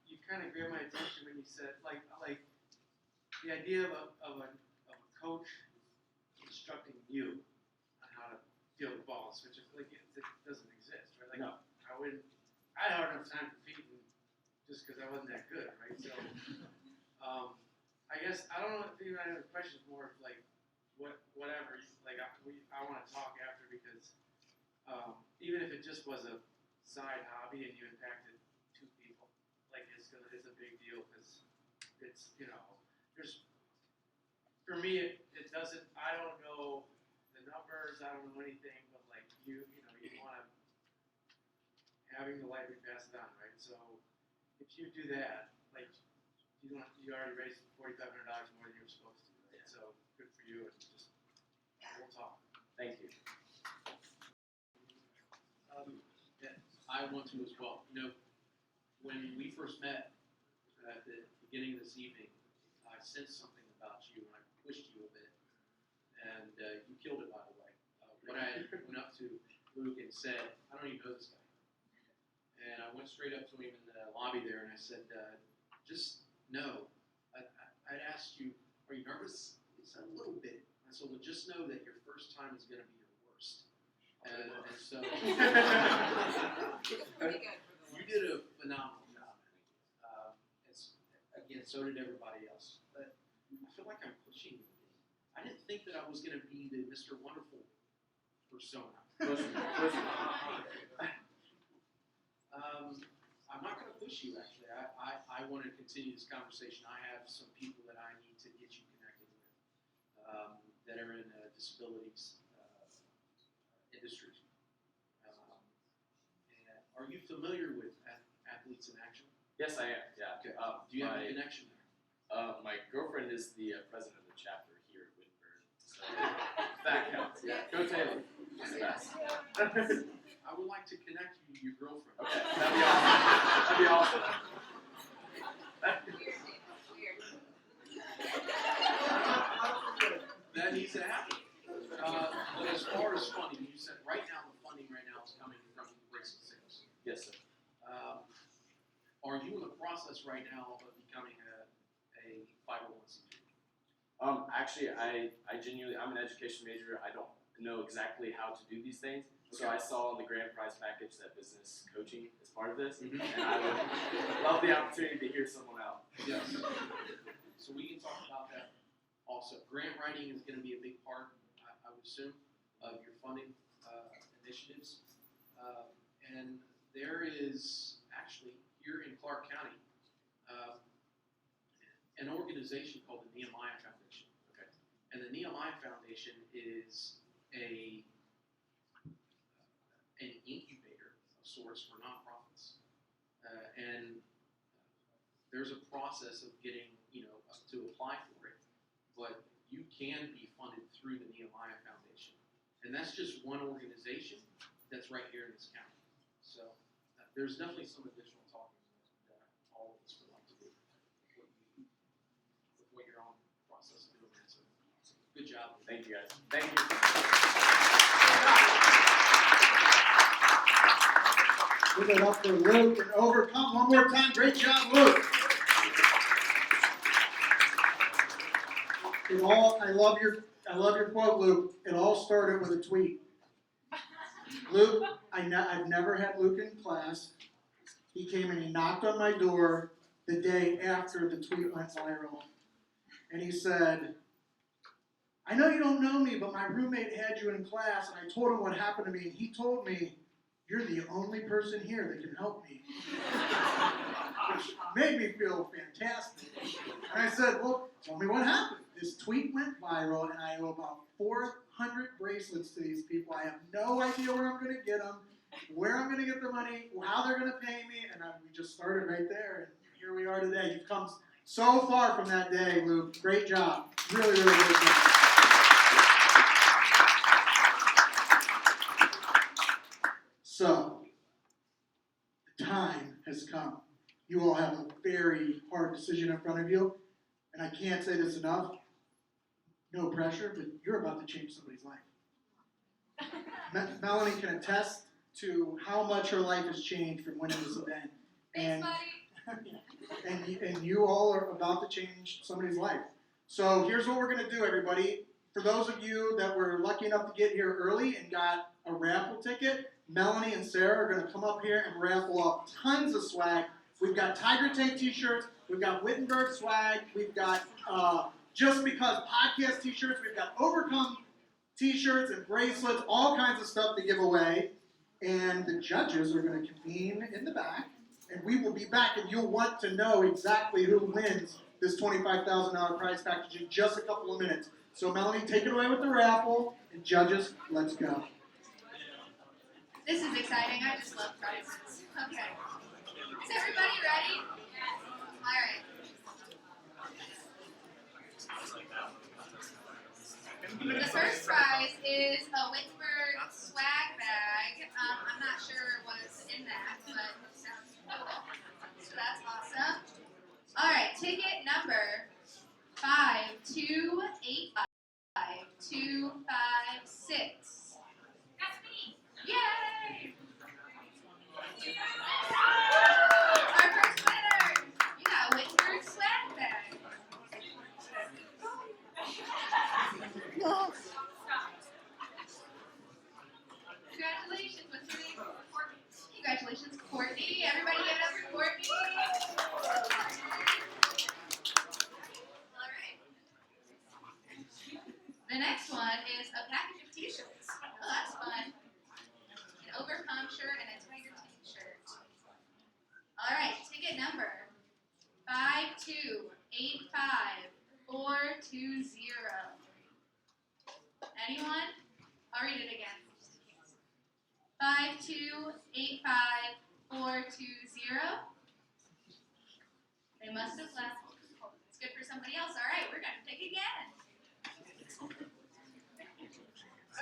You kind of grabbed my attention when you said like the idea of a coach instructing you on how to field the balls, which is like it doesn't exist, right? Like no. I had a hard enough time competing just because I wasn't that good, right? So I guess I don't know if you have any questions more like whatever. Like I want to talk after because even if it just was a side hobby and you impacted 2 people, like it's a big deal because it's there's for me it doesn't. I don't know the numbers. I don't know anything, but like you want to having the light we pass it on, right? So if you do that, like you already raised $4,500 more than you were supposed to, right? Yeah. So good for you, and just we'll talk. Thank you. Yeah, I want to as well. When we first met at the beginning of this evening, I sensed something about you, and I pushed you a bit, and you killed it, by the way. When I went up to Luke and said, I don't even know this guy. And I went straight up to him in the lobby there, and I said, just know, I'd asked you, are you nervous? He said, a little bit. I said, well, just know that your first time is going to be your worst. And so, you did a phenomenal job. Again, so did everybody else. But I feel like I'm pushing you. I didn't think that I was going to be the Mr. Wonderful persona. I'm not going to push you, actually. I want to continue this conversation. I have some people that I need to get you connected with that are in disabilities industry. And are you familiar with Athletes in Action? Yes, I am. Yeah. Okay. Do you have a connection there? My girlfriend is the president of the chapter here at Wittenberg. So that counts. Yeah. Go Taylor. Yes. I would like to connect you to your girlfriend. Okay. That'd be awesome. That'd be awesome. That needs to happen. But as far as funding, you said right now the funding right now is coming from bracelet sales. Yes, sir. Are you in the process right now of becoming a 501c3? Actually, I genuinely, I'm an education major. I don't know exactly how to do these things. So I saw in the grand prize package that business coaching is part of this, and I would love the opportunity to hear someone out. Yes. So we can talk about that also. Grant writing is going to be a big part, I would assume, of your funding initiatives. And there is actually here in Clark County an organization called the Nehemiah Foundation. Okay. And the Nehemiah Foundation is an incubator of sorts for nonprofits. And there's a process of getting, to apply for it, but you can be funded through the Nehemiah Foundation. And that's just one organization that's right here in this county. So there's definitely some additional talking that all of us would like to do with what you're on the process of doing. So good job. Thank you, guys. Thank you. Give it up for Luke and Overcome one more time. Great job, Luke. I love your quote, Luke. It all started with a tweet. Luke, I've never had Luke in class. He came and he knocked on my door the day after the tweet went viral. And he said, I know you don't know me, but my roommate had you in class, and I told him what happened to me, and he told me, you're the only person here that can help me. Which made me feel fantastic. And I said, well, tell me what happened. This tweet went viral, and I owe about 400 bracelets to these people. I have no idea where I'm going to get them, where I'm going to get the money, how they're going to pay me, and we just started right there, and here we are today. You've come so far from that day, Luke. Great job. Really, really good job. So, the time has come. You all have a very hard decision in front of you, and I can't say this enough. No pressure, but you're about to change somebody's life. Melanie can attest to how much her life has changed from winning this event. Thanks, buddy. And you all are about to change somebody's life. So here's what we're going to do, everybody. For those of you that were lucky enough to get here early and got a raffle ticket, Melanie and Sarah are going to come up here and raffle off tons of swag. We've got Tiger Tank t-shirts. We've got Wittenberg swag. We've got Just Because podcast t-shirts. We've got Overcome t-shirts and bracelets, all kinds of stuff to give away. And the judges are going to convene in the back. And we will be back, and you'll want to know exactly who wins this $25,000 prize package in just a couple of minutes. So, Melanie, take it away with the raffle. And judges, let's go. This is exciting. I just love prizes. Okay. Is everybody ready? All right. The first prize is a Wittenberg swag bag. I'm not sure what's in that, but it sounds cool. So that's awesome. All right, ticket number 5285256. That's me. Yay! Our first winner. You got a Wittenberg swag bag. Congratulations. What's your name? Courtney. Congratulations, Courtney. Everybody give it up for Courtney. All right. The next one is a package of t-shirts. 5285420. They must have left. It's good for somebody else. All right, we're gonna pick again.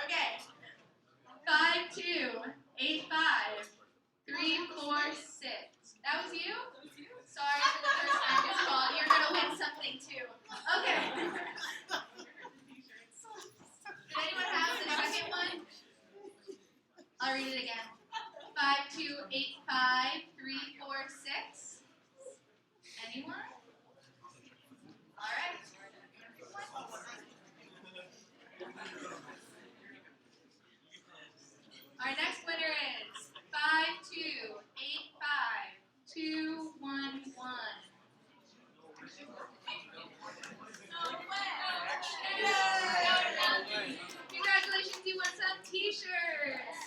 Okay. 5285346. That was you? Sorry for the first time you called. You're gonna win something too. Okay. Did anyone have the second one? I'll read it again. 5285346. Anyone? All right. Our next winner is 5285211. Yay! Congratulations, you won some t-shirts.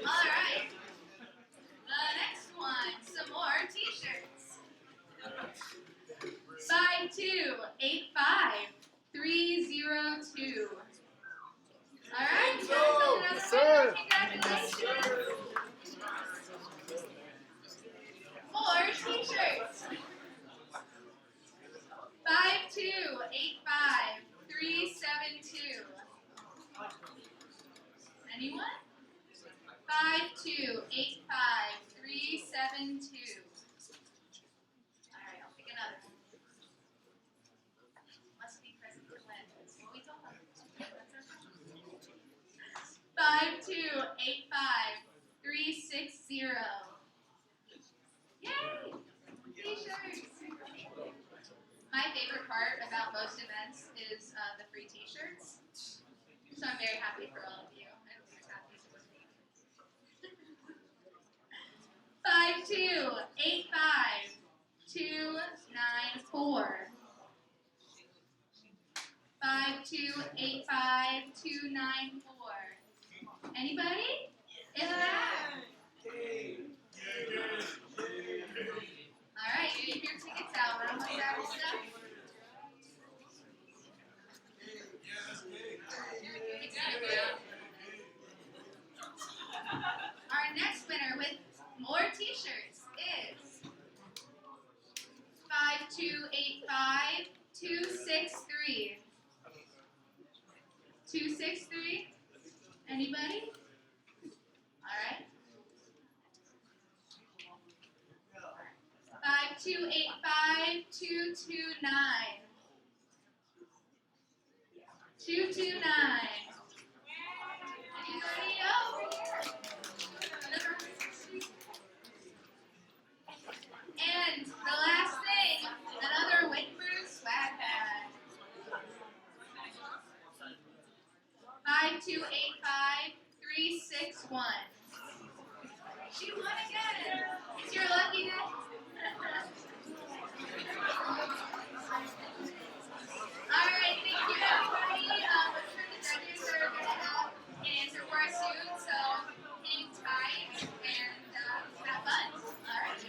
All right. The next one, some more t-shirts. 5285302. All right, you guys hold another winner. Congratulations. More t-shirts. 5285372. Anyone? 5285372. All right, I'll pick another one. Must be present to win. Well, we don't have 5285360. Yay! T-shirts. My favorite part about most events is the free t-shirts. So I'm very happy for all of you. I'm very happy to work. 5285294. 5285294. Anybody? In the back? All right, you get your tickets out. We're almost out of stuff. Our next winner with more t-shirts is 5285263. 263? Anybody? All right. 5285229. 229. Anybody over here? And the last thing, another Wittenberg swag bag. 5285361. She won again. It's your lucky day. All right, thank you everybody. I'm sure the judges are going to have an answer for us soon, so hang tight and have fun. All right.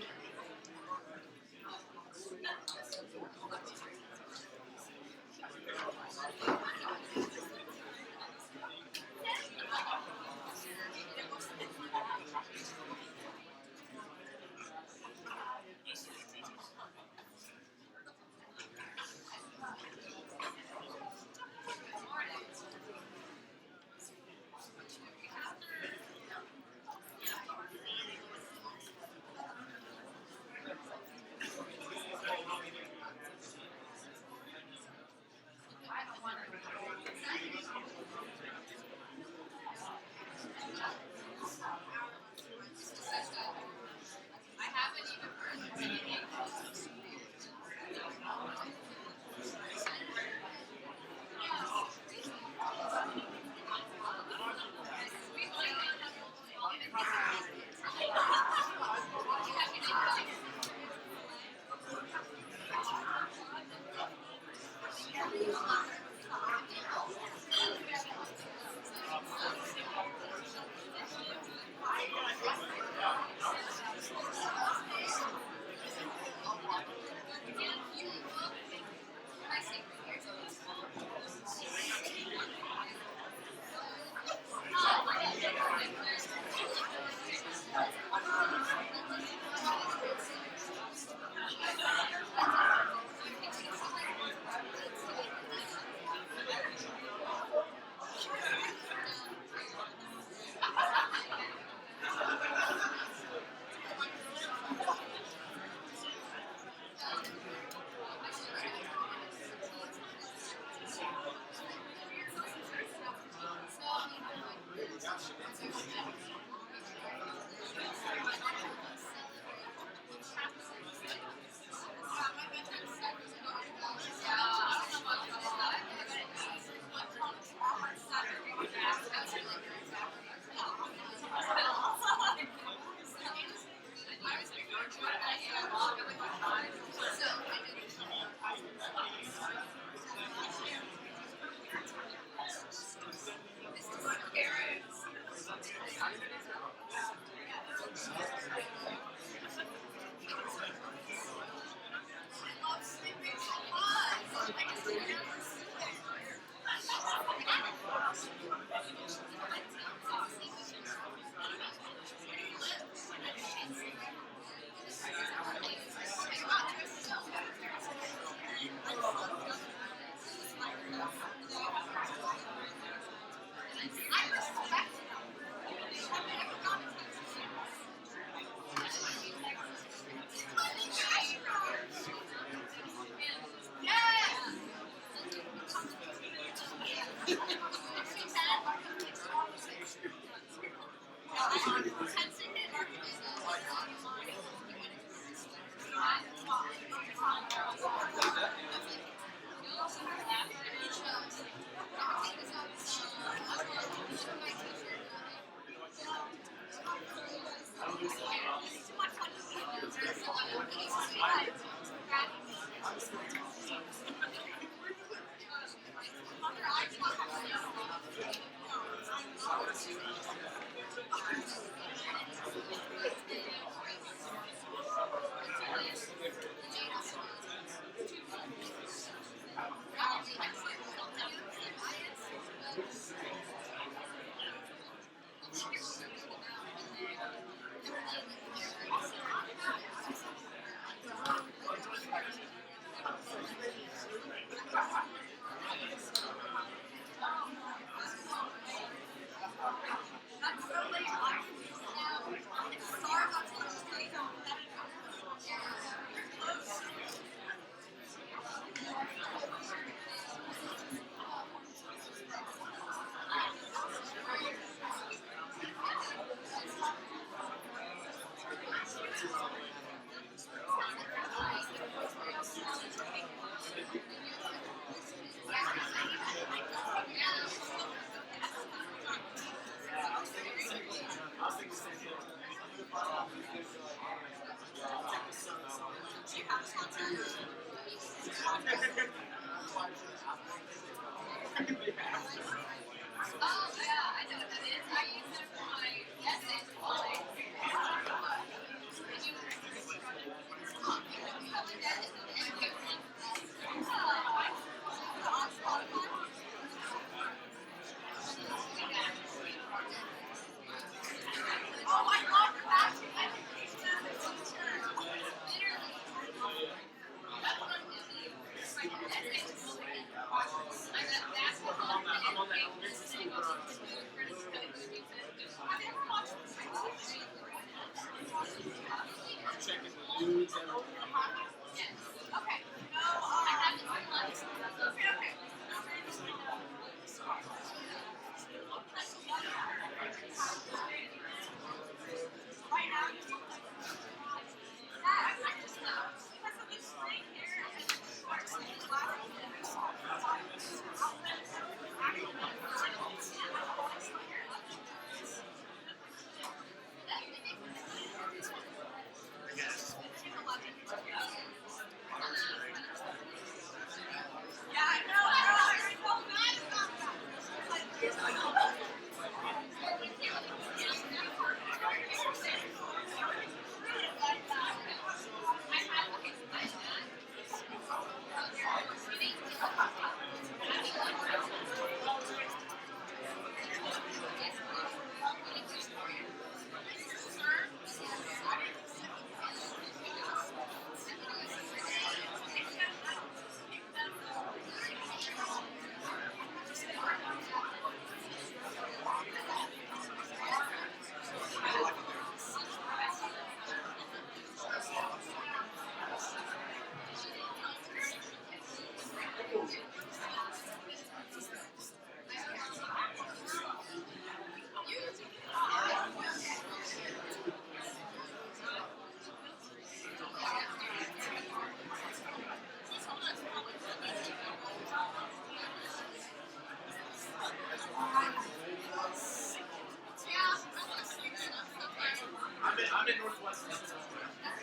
I'm in Northwestern.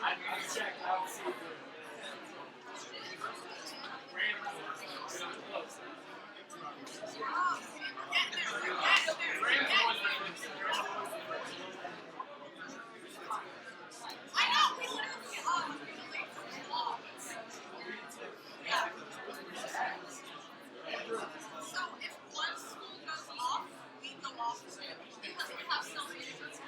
I checked. I don't see the I know, we literally late for the law. Yeah. So if one school goes off, we go off too. Because we have so many different schools.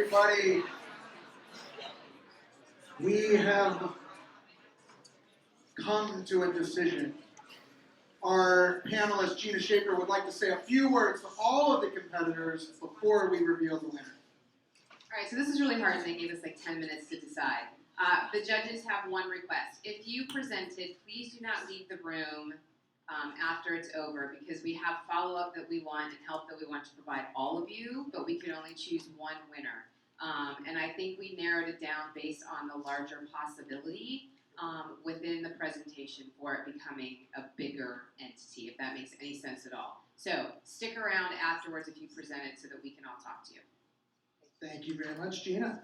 everybody. We have come to a decision. Our panelist, Gina Schaefer, would like to say a few words to all of the competitors before we reveal the winner. All right, so this is really hard. They gave us like 10 minutes to decide. The judges have one request. If you presented, please do not leave the room after it's over, because we have follow-up that we want and help that we want to provide all of you, but we can only choose one winner. And I think we narrowed it down based on the larger possibility within the presentation for it becoming a bigger entity, if that makes any sense at all. So stick around afterwards if you present it so that we can all talk to you. Thank you very much, Gina.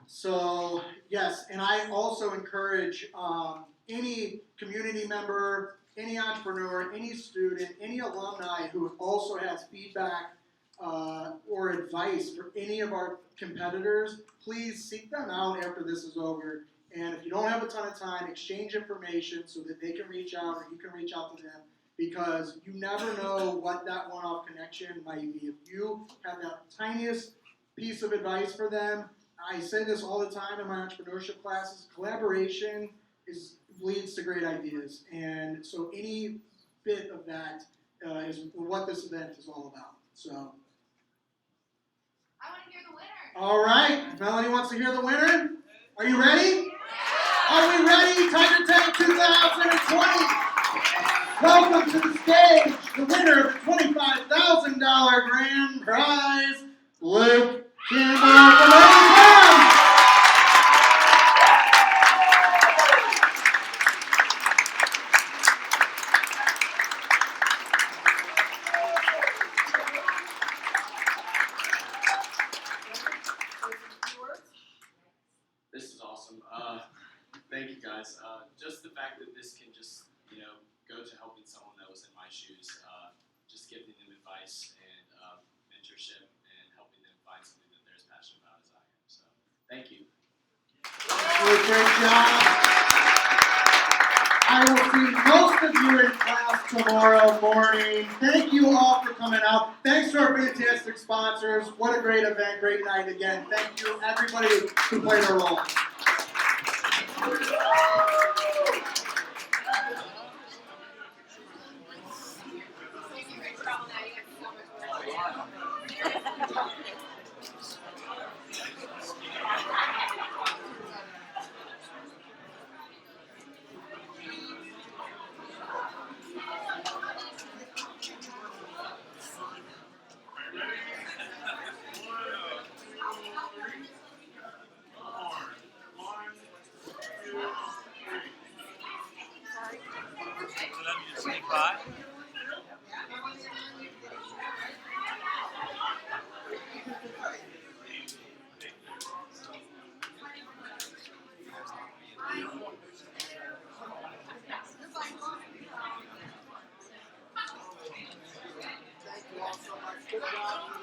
So, yes, and I also encourage any community member, any entrepreneur, any student, any alumni who also has feedback or advice for any of our competitors, please seek them out after this is over. And if you don't have a ton of time, exchange information so that they can reach out or you can reach out to them, because you never know what that one-off connection might be. If you have that tiniest piece of advice for them, I say this all the time in my entrepreneurship classes, collaboration leads to great ideas. And so any bit of that is what this event is all about. So, I want to hear the winner. all right, Melanie wants to hear the winner. Are you ready? Are we ready? Tiger Tank 2020. Welcome to the stage, the winner of the $25,000 grand prize, Luke Campbell from Edison. This is awesome. Thank you guys. Just the fact that this can just, go to helping someone that was in my shoes, just giving them advice and mentorship and helping them find something that they're as passionate about as I am. So, thank you. Great job. I will see most of you in class tomorrow morning. Thank you all for coming out. Thanks to our fantastic sponsors. What a great event, great night again. Thank you everybody who played a role. Thank you all so much. Good job.